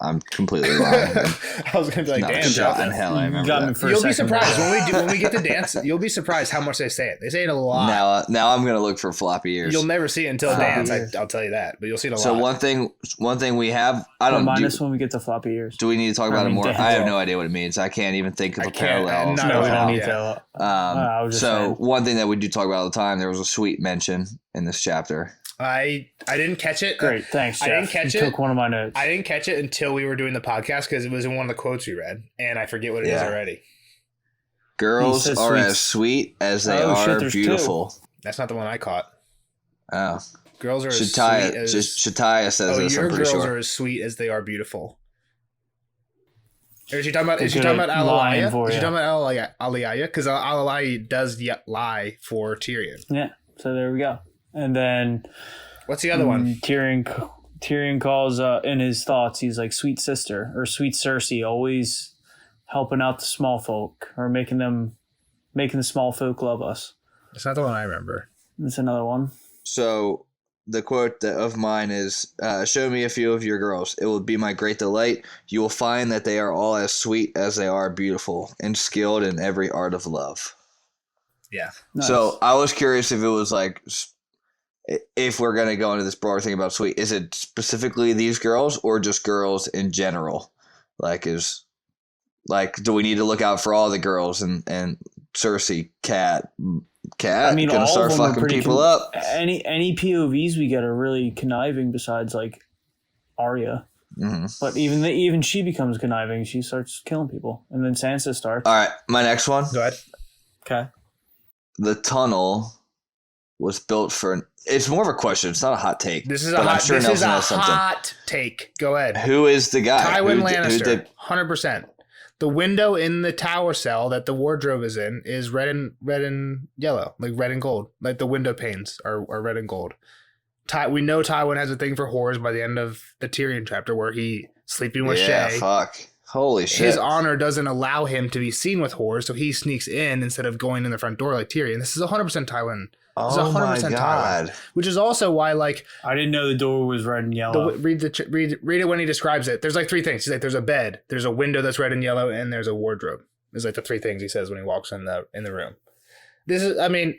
S3: I'm completely lying.
S5: I was gonna be like, damn,
S3: shot in hell. I remember that.
S5: You'll be surprised when we get to Dance. You'll be surprised how much they say it. They say it a lot.
S3: Now I'm gonna look for floppy ears.
S5: You'll never see it until Dance. I'll tell you that, but you'll see it a lot.
S3: So one thing we have,
S1: remind us when we get to floppy ears.
S3: Do we need to talk about it more? I have no idea what it means. I can't even think of a parallel.
S1: No, we don't need to.
S3: So one thing that we do talk about all the time, there was a sweet mention in this chapter.
S5: I didn't catch it.
S1: Great, thanks, Jeff.
S5: I didn't catch it.
S1: Took one of my notes.
S5: I didn't catch it until we were doing the podcast because it was in one of the quotes we read, and I forget what it is already.
S3: Girls are as sweet as they are beautiful.
S5: Two. That's not the one I caught.
S3: Oh,
S5: girls are
S3: Shataya,
S5: as sweet as...
S3: Shataya says this.
S5: Your
S3: I'm pretty
S5: girls
S3: sure.
S5: are as sweet as they are beautiful. Is she talking about Aliyah? Is she talking about Aliyah? Because Aliyah does lie for Tyrion.
S1: Yeah. So there we go. And then
S5: what's the other one?
S1: Tyrion calls in his thoughts, he's like, sweet sister or sweet Cersei, always helping out the small folk or making the small folk love us.
S5: That's not the one I remember.
S1: That's another one.
S3: So the quote of mine is, show me a few of your girls. It will be my great delight. You will find that they are all as sweet as they are beautiful and skilled in every art of love.
S5: Yeah.
S1: Nice.
S3: So I was curious if it was like, if we're going to go into this broader thing about sweet, is it specifically these girls or just girls in general? Do we need to look out for all the girls and Cersei, Cat? I mean, gonna start fucking people up.
S1: Any POVs we get are really conniving besides like Arya.
S3: Mm-hmm.
S1: But even she becomes conniving. She starts killing people. And then Sansa starts.
S3: All right, my next one.
S5: Go ahead.
S1: Okay.
S3: The tunnel was built for... It's more of a question. It's not a hot take.
S5: This is a hot take. Go ahead.
S3: Who is the guy?
S5: Tywin Lannister. 100%. The window in the tower cell that the wardrobe is in is red and yellow, like red and gold. Like the window panes are red and gold. We know Tywin has a thing for whores by the end of the Tyrion chapter where he sleeping with Shay.
S3: Yeah, fuck. Holy shit.
S5: His honor doesn't allow him to be seen with whores, so he sneaks in instead of going in the front door like Tyrion. This is 100% Tywin.
S3: Oh my God.
S5: Tywin, which is also why, like...
S1: I didn't know the door was red and yellow.
S5: Read it when he describes it. There's like three things. He's like, there's a bed, there's a window that's red and yellow, and there's a wardrobe. There's like the three things he says when he walks in the room. This is, I mean...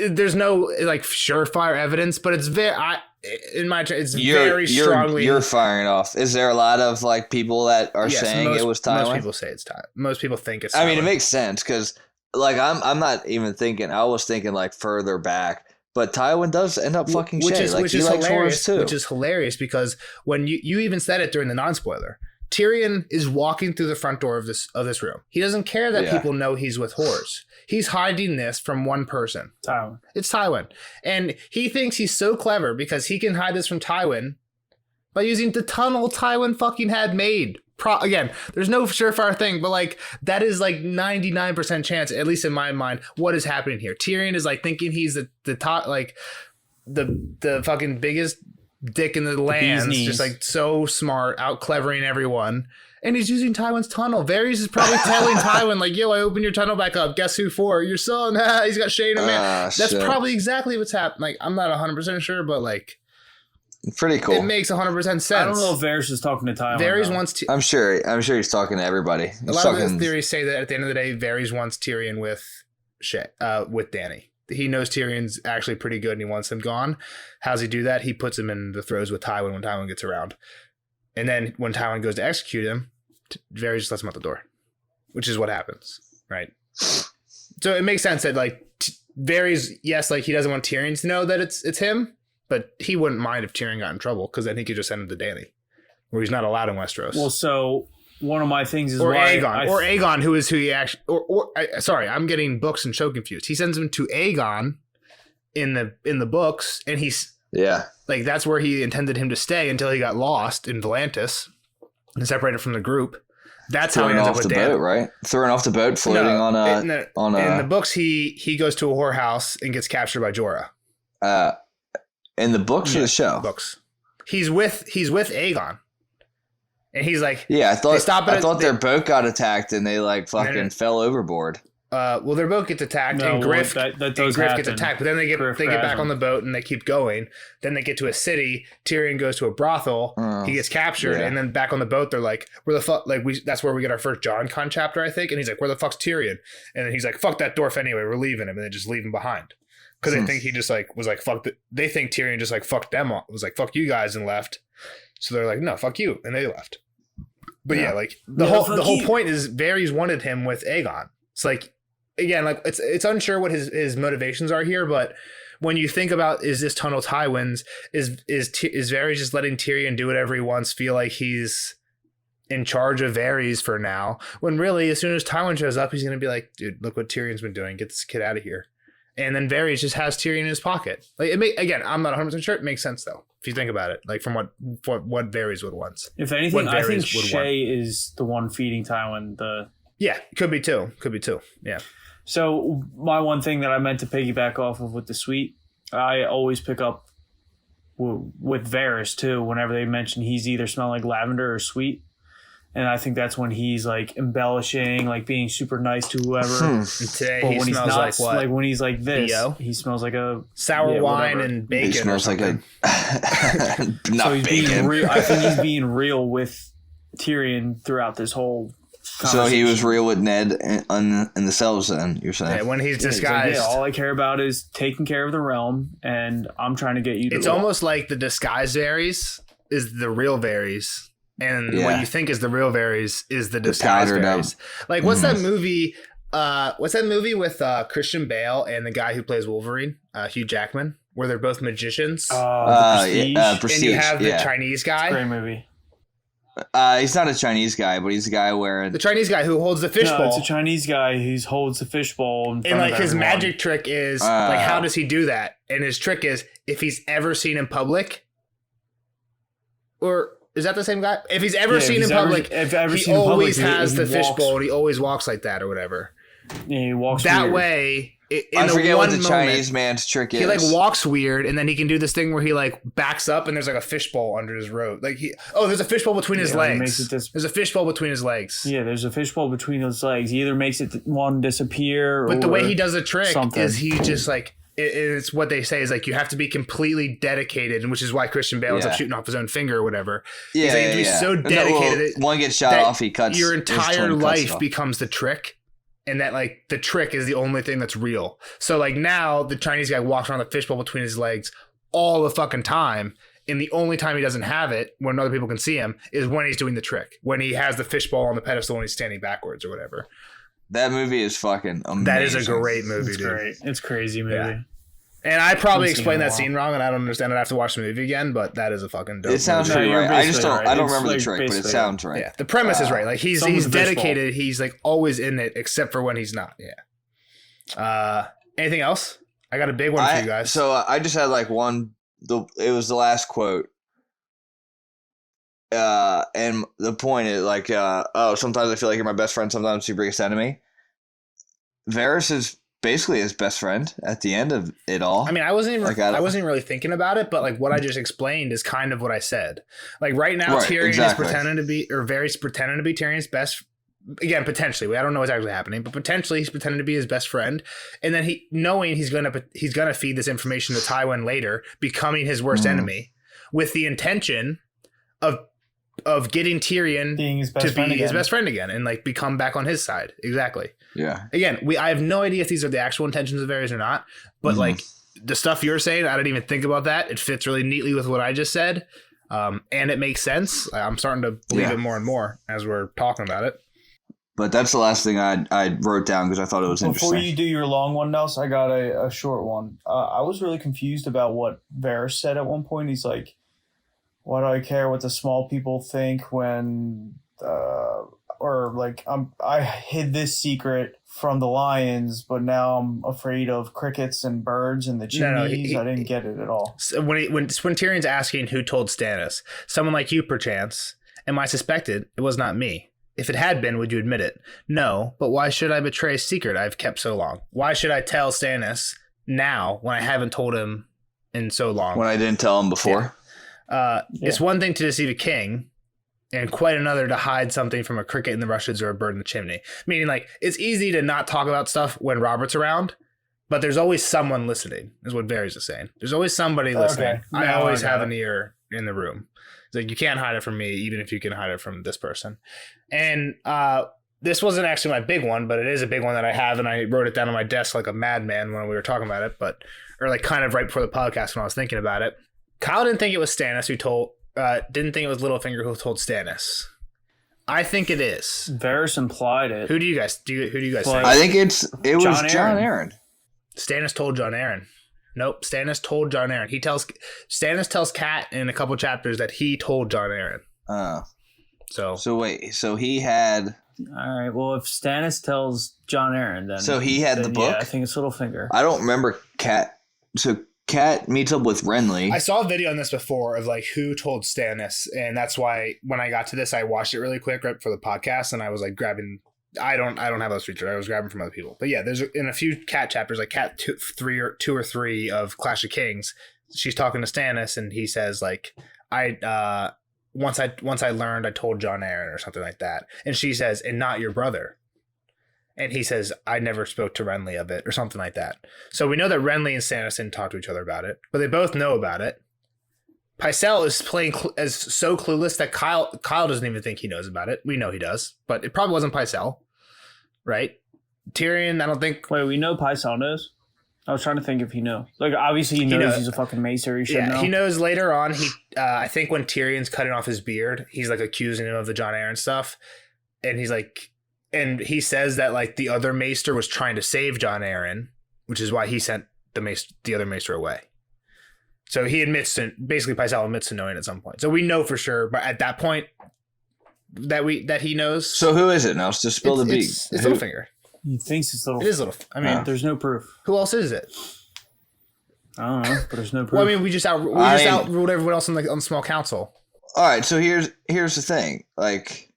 S5: there's no like surefire evidence, but it's very very strongly.
S3: You're firing off. Is there a lot of like people that are saying it was Tywin?
S5: Most people say it's Tywin. Most people think it's Tywin.
S3: I mean, it makes sense because like I'm not even thinking. I was thinking like further back, but Tywin does end up fucking Shay. Which is hilarious too.
S5: Which is hilarious because when you even said it during the non-spoiler, Tyrion is walking through the front door of this room. He doesn't care that people know he's with whores. He's hiding this from one person.
S1: Tywin.
S5: It's Tywin. And he thinks he's so clever because he can hide this from Tywin by using the tunnel Tywin fucking had made again, there's no surefire thing, but like that is like 99% chance, at least in my mind, what is happening here. Tyrion is like thinking he's the top, like the fucking biggest dick in the land, just like so smart, out clevering everyone. And he's using Tywin's tunnel. Varys is probably telling Tywin, like, yo, I opened your tunnel back up. Guess who for? Your son. He's got Shane and man. That's probably exactly what's happening. Like, I'm not 100% sure, but like,
S3: pretty cool.
S5: It makes 100% sense.
S1: I don't know if Varys is talking to Tywin.
S5: Varys wants to.
S3: I'm sure he's talking to everybody.
S5: A lot of the theories say that at the end of the day, Varys wants Tyrion with Dany. He knows Tyrion's actually pretty good and he wants him gone. How's he do that? He puts him in the throes with Tywin when Tywin gets around. And then when Tywin goes to execute him, Varys just lets him out the door, which is what happens, right? So it makes sense that like Varys, yes, like he doesn't want Tyrion to know that it's him, but he wouldn't mind if Tyrion got in trouble because then he could just send him to Dany, where he's not allowed in Westeros.
S1: Well, so one of my things is
S5: Aegon, who he actually, sorry, I'm getting books and show confused. He sends him to Aegon in the books, and he's like that's where he intended him to stay until he got lost in Volantis and separated from the group. That's how he ends up with Dany.
S3: Boat, right? Thrown off the boat, floating in
S5: the books. He goes to a whorehouse and gets captured by Jorah.
S3: In the books or the show?
S5: Books. He's with Aegon, and he's like,
S3: I thought their boat got attacked and they like fucking fell overboard.
S5: Well, their boat gets attacked, and Griff gets attacked, but then they get back on the boat and they keep going. Then they get to a city. Tyrion goes to a brothel. He gets captured, and then back on the boat, they're like, "Where the fuck?" Like that's where we get our first Jon Con chapter, I think. And he's like, "Where the fuck's Tyrion?" And then he's like, "Fuck that dwarf anyway. We're leaving him," and they just leave him behind because they think he just like was like fuck. They think Tyrion just like fucked them up. Was like fuck you guys and left. So they're like, "No, fuck you," and they left. But like the whole point is Varys wanted him with Aegon. It's like. Again, like it's unsure what his motivations are here, but when you think about is this tunnel Tywin's, is Varys just letting Tyrion do whatever he wants, feel like he's in charge of Varys for now, when really as soon as Tywin shows up, he's gonna be like, dude, look what Tyrion's been doing, get this kid out of here, and then Varys just has Tyrion in his pocket. Like again, I'm not 100% sure. It makes sense though if you think about it, like from what Varys would want.
S1: If anything, I think Shay is the one feeding Tywin the.
S5: Yeah, could be too. Yeah.
S1: So my one thing that I meant to piggyback off of with the sweet, I always pick up with Varys too. Whenever they mention he's either smelling like lavender or sweet, and I think that's when he's like embellishing, like being super nice to whoever.
S5: Today he smells like what?
S1: Like when he's like this,
S5: Bio?
S1: He smells like a
S5: sour wine
S1: whatever.
S5: And bacon.
S3: He smells like a not
S1: so he's
S3: bacon.
S1: I think he's being real with Tyrion throughout this whole.
S3: So he was real with Ned in the cells then, you're saying?
S5: Yeah, when he's disguised.
S1: Like, all I care about is taking care of the realm, and I'm trying to get you to
S5: It's almost like the disguised Varys is the real Varys, and what you think is the real Varys is the disguised Varys. Like, what's that movie? What's that movie with Christian Bale and the guy who plays Wolverine, Hugh Jackman, where they're both magicians?
S1: Prestige.
S3: Prestige.
S5: And you have the Chinese guy.
S1: It's a great movie.
S3: He's not a Chinese guy, but he's a guy wearing
S5: the Chinese guy who holds the fishbowl.
S1: It's a Chinese guy who holds the fishbowl. And
S5: like his magic trick is like, how does he do that? And his trick is if he's ever seen in public, or is that the same guy? If he's ever seen in public, he always has the fishbowl and he always walks like that or whatever.
S1: Yeah, he walks
S5: that
S1: weird.
S5: Way.
S3: I forget what the Chinese man's trick is.
S5: He like walks weird, and then he can do this thing where he like backs up, and there's like a fishbowl under his robe. Like there's a fishbowl between his legs. There's a fishbowl between his legs.
S1: Yeah, there's a fishbowl between his legs. He either makes it one disappear,
S5: but the way he does the trick is he just like it's what they say is like you have to be completely dedicated, and which is why Christian Bale ends up shooting off his own finger or whatever.
S3: Yeah,
S5: he's like, you have to be so dedicated.
S3: One gets shot off, he cuts.
S5: Your entire life becomes the trick. And that like the trick is the only thing that's real. So like now the Chinese guy walks around the fishbowl between his legs all the fucking time. And the only time he doesn't have it when other people can see him is when he's doing the trick. When he has the fishbowl on the pedestal and he's standing backwards or whatever.
S3: That movie is fucking amazing.
S5: That is a great movie, dude.
S1: Great. It's a crazy movie.
S5: Yeah. And I probably explained that scene wrong and I don't understand it. I have to watch the movie again, but that is a fucking dope
S3: It sounds
S5: movie.
S3: pretty right. I just don't
S1: right.
S3: I don't
S1: It's
S3: remember
S1: like
S3: the trick, but it sounds right.
S5: Yeah. The premise is right. Like he's dedicated. He's like always in it except for when he's not. Yeah. Anything else? I got a big one for you guys.
S3: So I just had like one it was the last quote. And the point is like, sometimes I feel like you're my best friend, sometimes your biggest enemy. Varys is basically his best friend at the end of it all.
S5: I mean, I wasn't really thinking about it, but like what I just explained is kind of what I said. Like right now, Tyrion is pretending to be, or Varys pretending to be Tyrion's best. Again, potentially, I don't know what's actually happening, but potentially he's pretending to be his best friend, and then knowing he's gonna feed this information to Tywin later, becoming his worst enemy, with the intention of getting Tyrion to be his best friend again and like become back on his side. Exactly.
S3: Yeah.
S5: Again, I have no idea if these are the actual intentions of Varys or not, but like the stuff you're saying, I didn't even think about that. It fits really neatly with what I just said, and it makes sense. I'm starting to believe it more and more as we're talking about it.
S3: But that's the last thing I wrote down because I thought it was interesting.
S1: Before you do your long one, Nels, I got a short one. I was really confused about what Varys said at one point. He's like, why do I care what the small people think when, or like, I hid this secret from the lions, but now I'm afraid of crickets and birds and the chimneys. I didn't get it at all.
S5: So when Tyrion's asking who told Stannis, someone like you, perchance, am I suspected? It was not me. If it had been, would you admit it? No, but why should I betray a secret I've kept so long? Why should I tell Stannis now when I haven't told him in so long?
S3: When I didn't tell him before?
S5: It's one thing to deceive a king and quite another to hide something from a cricket in the rushes or a bird in the chimney. Meaning, like, it's easy to not talk about stuff when Robert's around, but there's always someone listening, is what Varys is saying. There's always somebody listening. Okay. I always have an ear in the room. It's like, you can't hide it from me, even if you can hide it from this person. And this wasn't actually my big one, but it is a big one that I have, and I wrote it down on my desk like a madman when we were talking about it, or like kind of right before the podcast when I was thinking about it. Kyle didn't think it was Stannis who told, didn't think it was Littlefinger who told Stannis. I think it is.
S1: Varys implied it.
S5: Who do you guys think?
S3: I think it was Jon Arryn.
S5: Stannis told Jon Arryn. Nope, Stannis told Jon Arryn. Stannis tells Kat in a couple chapters that he told Jon Arryn.
S3: Oh.
S5: So
S3: wait, so he had...
S1: All right, well, if Stannis tells Jon Arryn, then...
S3: So he had the book?
S1: Yeah, I think it's Littlefinger.
S3: I don't remember Kat... So Kat meets up with Renly.
S5: I saw a video on this before of like who told Stannis, and that's why when I got to this, I watched it really quick right for the podcast, and I was like grabbing... I don't have those features. I was grabbing from other people. But yeah, there's in a few Cat chapters, like Cat 2 or 3 of Clash of Kings, she's talking to Stannis, and he says like, once I learned, I told Jon Arryn or something like that, and she says, and not your brother, and he says, I never spoke to Renly of it or something like that. So we know that Renly and Stannis didn't talk to each other about it, but they both know about it. Pycelle is playing as so clueless that Kyle doesn't even think he knows about it. We know he does, but it probably wasn't Pycelle, right? Tyrion, I don't think.
S1: Wait, we know Pycelle knows? I was trying to think if he knew. Like, obviously he knows he's a fucking maester. He should know.
S5: He knows later on. I think when Tyrion's cutting off his beard, he's like accusing him of the Jon Arryn stuff, and he's like, and he says that like the other maester was trying to save Jon Arryn, which is why he sent the other maester away. So he admits to, basically Pycelle admits to knowing at some point. So we know for sure, but at that point that he knows.
S3: So who is it now? Just spill the beat.
S5: It's Littlefinger.
S1: He thinks it's Littlefinger.
S5: It is Littlefinger. I mean,
S1: there's no proof.
S5: Who else is it?
S1: I don't know, but there's no proof.
S5: Well, I mean, we just outruled everyone else on the small council.
S3: All right, so here's the thing. Like,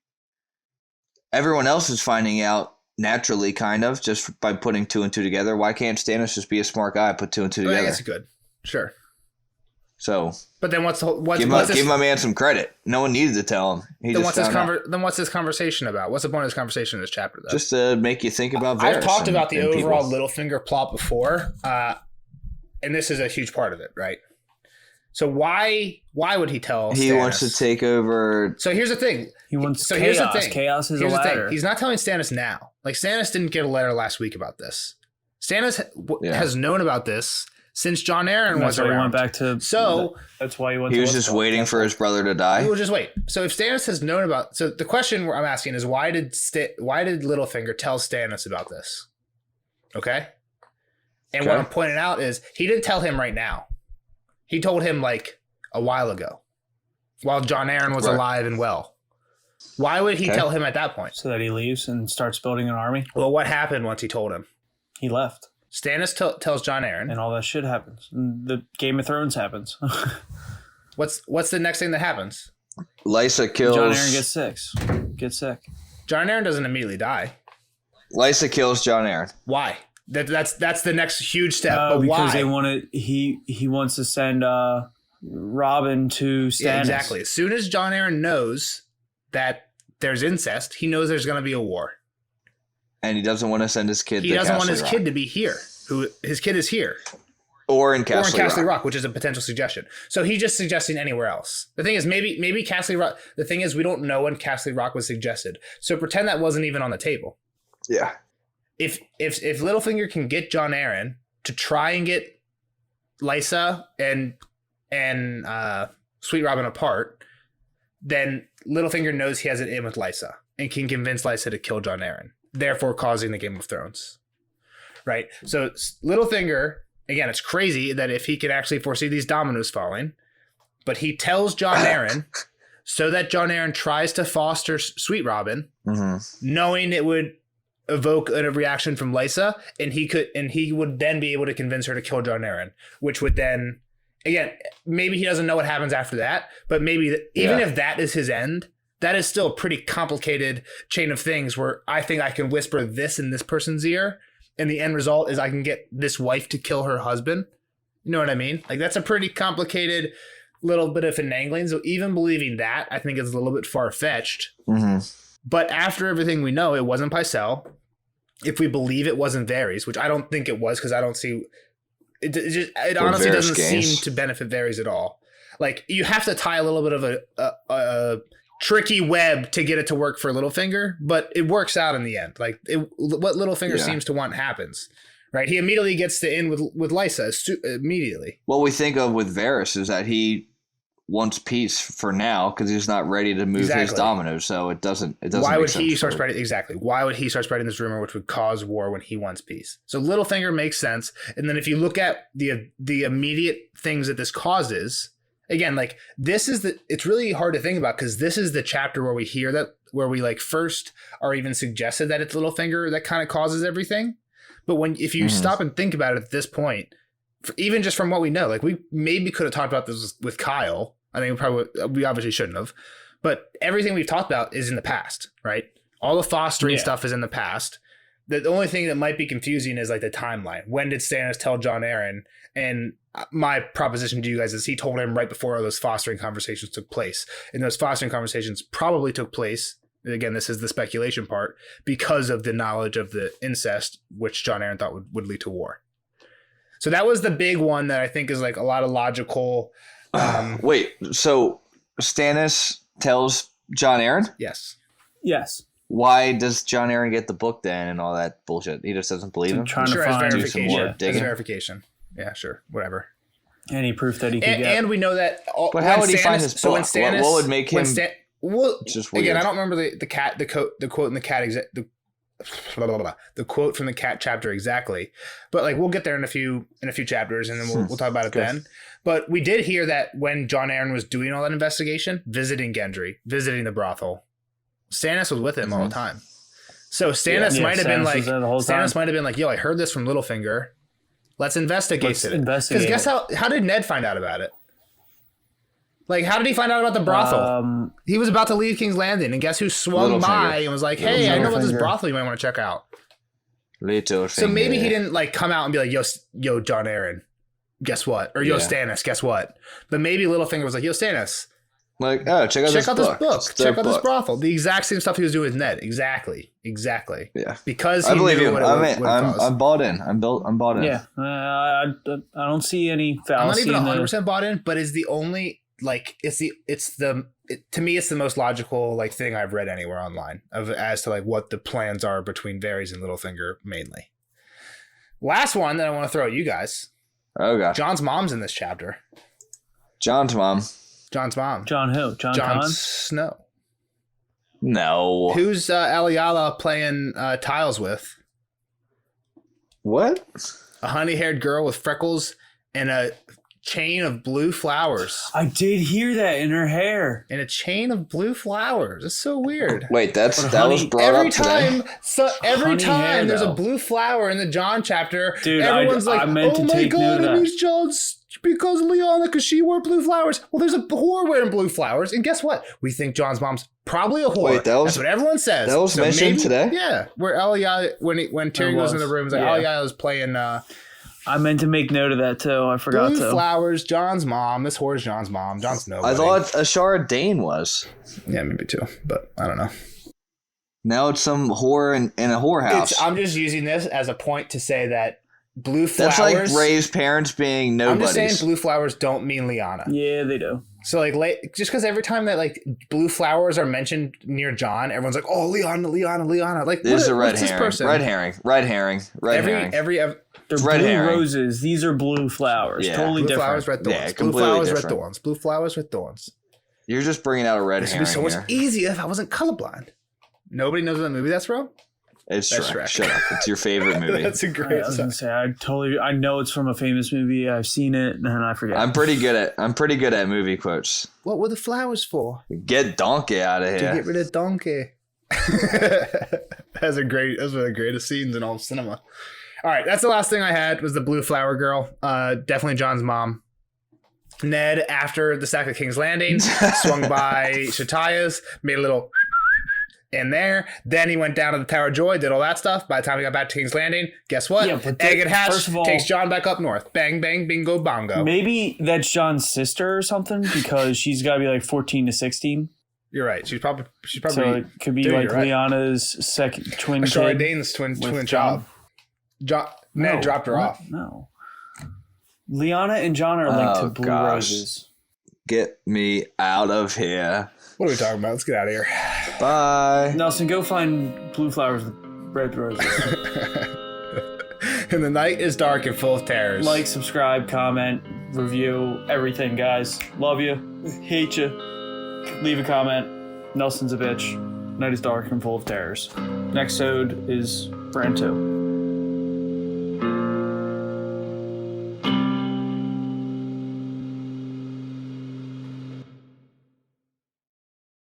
S3: everyone else is finding out naturally, kind of, just by putting 2 and 2 together. Why can't Stannis just be a smart guy, put 2 and 2 together?
S5: I guess good. Sure.
S3: So,
S5: but then
S3: give my man some credit. No one needed to tell him.
S5: Then what's this conversation about? What's the point of this conversation in this chapter, though?
S3: Just to make you think about Varys.
S5: I've talked about the overall Littlefinger plot before, and this is a huge part of it, right? So why would he tell Stannis?
S3: He wants to take over.
S5: So here's the thing.
S1: He wants chaos. Here's the thing. Chaos is a ladder.
S5: He's not telling Stannis now. Like, Stannis didn't get a letter last week about this. Stannis has known about this since Jon Arryn was around.
S1: Went back to, that's why he went.
S3: He was just waiting for his brother to die.
S5: He will just wait. So if Stannis has known about, so the question I'm asking is why did Littlefinger tell Stannis about this? Okay, and what I'm pointing out is he didn't tell him right now. He told him like a while ago, while Jon Arryn was alive and well. Why would he tell him at that point?
S1: So that he leaves and starts building an army.
S5: Well, what happened once he told him?
S1: He left.
S5: Stannis tells Jon Arryn,
S1: and all that shit happens. And the Game of Thrones happens.
S5: What's the next thing that happens?
S3: Lysa kills.
S1: Jon Arryn gets sick.
S5: Jon Arryn doesn't immediately die.
S3: Lysa kills Jon Arryn.
S5: Why? That's the next huge step. But
S1: because
S5: why?
S1: He wants to send Robin to Stannis.
S5: Yeah, exactly. As soon as Jon Arryn knows that there's incest, he knows there's going to be a war.
S3: And he doesn't want to send his kid.
S5: He doesn't want his kid to be here. His kid is here.
S3: Or in Castle
S5: Rock, which is a potential suggestion. So he's just suggesting anywhere else. The thing is, maybe Castle Rock. The thing is, we don't know when Castle Rock was suggested. So pretend that wasn't even on the table.
S3: Yeah.
S5: If Littlefinger can get Jon Arryn to try and get Lysa and Sweet Robin apart, then Littlefinger knows he has it in with Lysa and can convince Lysa to kill Jon Arryn, therefore causing the Game of Thrones. Right? So Littlefinger, again, it's crazy that if he can actually foresee these dominoes falling, but he tells Jon Arryn so that Jon Arryn tries to foster Sweet Robin, knowing it would evoke a reaction from Lysa, and he would then be able to convince her to kill Jon Arryn, which would then, again, maybe he doesn't know what happens after that, but maybe even if that is his end, that is still a pretty complicated chain of things where I think I can whisper this in this person's ear, and the end result is I can get this wife to kill her husband. You know what I mean? Like, that's a pretty complicated little bit of finagling. So even believing that, I think is a little bit far-fetched. But after everything we know, it wasn't Pycelle. If we believe it wasn't Varys, which I don't think it was, because I don't see it honestly doesn't seem to benefit Varys at all. Like, you have to tie a little bit of a tricky web to get it to work for Littlefinger, but it works out in the end. Like, what Littlefinger seems to want happens, right? He immediately gets to end with Lysa immediately.
S3: What we think of with Varys is that he wants peace for now because he's not ready to move his dominoes. So it doesn't.
S5: Why would he start spreading? Exactly. Why would he start spreading this rumor, which would cause war when he wants peace? So Littlefinger makes sense. And then if you look at the immediate things that this causes, again, like, this is it's really hard to think about, because this is the chapter where we hear that, where we like first are even suggested that it's Littlefinger that kind of causes everything. But if you stop and think about it at this point, even just from what we know, like, we maybe could have talked about this with Kyle. I think we obviously shouldn't have, but everything we've talked about is in the past, right? All the fostering stuff is in the past. The only thing that might be confusing is like the timeline. When did Stannis tell Jon Arryn? And my proposition to you guys is he told him right before all those fostering conversations took place. And those fostering conversations probably took place, again, this is the speculation part, because of the knowledge of the incest, which Jon Arryn thought would lead to war. So that was the big one that I think is like a lot of logical.
S3: Wait, so Stannis tells Jon Arryn?
S5: Yes.
S3: Why does Jon Arryn get the book then and all that bullshit? He just doesn't believe him?
S5: Trying to find some more digging. Verification. Yeah, sure. Whatever.
S1: Any proof that he could get.
S5: And we know that.
S3: But how would he find his book? So when Stannis, what would make him just weird?
S5: Again, I don't remember the quote in the cat the quote from the cat chapter exactly, but like, we'll get there in a few chapters, and then we'll talk about it then. But we did hear that when Jon Arryn was doing all that investigation, visiting Gendry, visiting the brothel, Stannis was with him all the time. So Stannis might have been like, yo, I heard this from Littlefinger. Let's investigate it. Because guess how did Ned find out about it? Like, how did he find out about the brothel? He was about to leave King's Landing, and guess who swung by and was like, hey, I know about this brothel you might want to check out. So maybe he didn't like come out and be like, yo, Jon Arryn, guess what? Or yo, Stannis, guess what? But maybe Littlefinger was like, yo, Stannis,
S3: like, oh, check out this book.
S5: Check out this brothel. The exact same stuff he was doing with Ned. Exactly. Yeah. Because
S3: I believe you. I'm bought in. I'm bought in.
S1: Yeah. I don't see any fallacy.
S5: I'm not even 100% bought in, but it's the only, like, to me, it's the most logical, like, thing I've read anywhere online as to like what the plans are between Varys and Littlefinger mainly. Last one that I want to throw at you guys.
S3: Oh god.
S5: Jon's mom's in this chapter.
S3: Jon's mom.
S1: Jon who? Jon
S5: Snow.
S3: No.
S5: Who's Aliala playing tiles with?
S3: What?
S5: A honey-haired girl with freckles and a chain of blue flowers.
S1: I did hear that in her hair.
S5: And a chain of blue flowers. It's so weird.
S3: Wait, that was brought up today.
S5: Every time there's a blue flower in the Jon chapter,
S1: dude,
S5: everyone's like,
S1: I meant to take note of that.
S5: It means because Lyanna, because she wore blue flowers. Well, there's a whore wearing blue flowers, and guess what? We think Jon's mom's probably a whore.
S3: Wait,
S5: that's what everyone says.
S3: That was mentioned today?
S5: Yeah, where Eliana, when Tyrion goes in the room, he's like, Eliana's playing...
S1: I meant to make note of that, too. I forgot to.
S5: Blue flowers, Jon's mom. This whore's Jon's mom. Jon's nobody.
S3: I thought Ashara Dane was.
S5: Yeah, maybe too, but I don't know.
S3: Now it's some whore in a whorehouse.
S5: I'm just using this as a point to say that blue flowers...
S3: That's like Ray's parents being nobodies.
S5: I'm just saying blue flowers don't mean Lyanna.
S1: Yeah, they do.
S5: So just because every time that like blue flowers are mentioned near Jon, everyone's like, "Oh, Lyanna." Like,
S3: this is a red
S5: herring.
S3: Red herring. Red herring.
S1: They're
S3: red
S1: blue
S3: herring.
S1: Roses. These are blue flowers.
S3: Yeah.
S1: Totally
S5: Blue
S1: different.
S5: flowers, red thorns.
S3: Yeah,
S5: blue
S3: completely
S5: flowers,
S3: different.
S5: red thorns. Blue flowers, red thorns.
S3: You're just bringing out a red
S5: This would
S3: herring
S5: be so much
S3: here.
S5: easier if I wasn't colorblind. Nobody knows what movie that's from.
S3: It's
S5: That's
S3: Shrek.
S5: Shrek.
S3: Shut up. It's your favorite movie.
S5: That's a
S1: I
S5: great
S1: was
S5: song.
S1: gonna say I know it's from a famous movie. I've seen it and I forget.
S3: I'm pretty good at movie quotes.
S5: What were the flowers for?
S3: Get Donkey out of
S5: To
S3: here.
S5: get rid of Donkey. Those are one of the greatest scenes in all of cinema. All right, that's the last thing I had was the blue flower girl. Definitely Jon's mom. Ned, after the sack of King's Landing, swung by Shataya's, made a little in there. Then he went down to the Tower of Joy, did all that stuff. By the time he got back to King's Landing, guess what?
S1: Yeah, but
S5: Egg and hatch
S1: first of all-
S5: takes Jon back up north. Bang, bang, bingo, bongo.
S1: Maybe that's John's sister or something because she's got to be like 14 to 16.
S5: You're right. She's probably.
S1: So it could be
S5: Dude,
S1: like
S5: you're right.
S1: Second twin
S5: Ashara
S1: kid.
S5: Dane's twin
S1: with
S5: child. Ned dropped her
S1: what?
S5: off.
S1: No. Lyanna and Jon are linked to blue roses.
S3: Get me out of here.
S5: What are we talking about? Let's get out of here.
S3: Bye.
S1: Nelson, go find blue flowers with red roses.
S5: And the night is dark and full of terrors.
S1: Like, subscribe, comment, review, everything, guys. Love you. Hate you. Leave a comment. Nelson's a bitch. Night is dark and full of terrors. Next ode is Brand 2.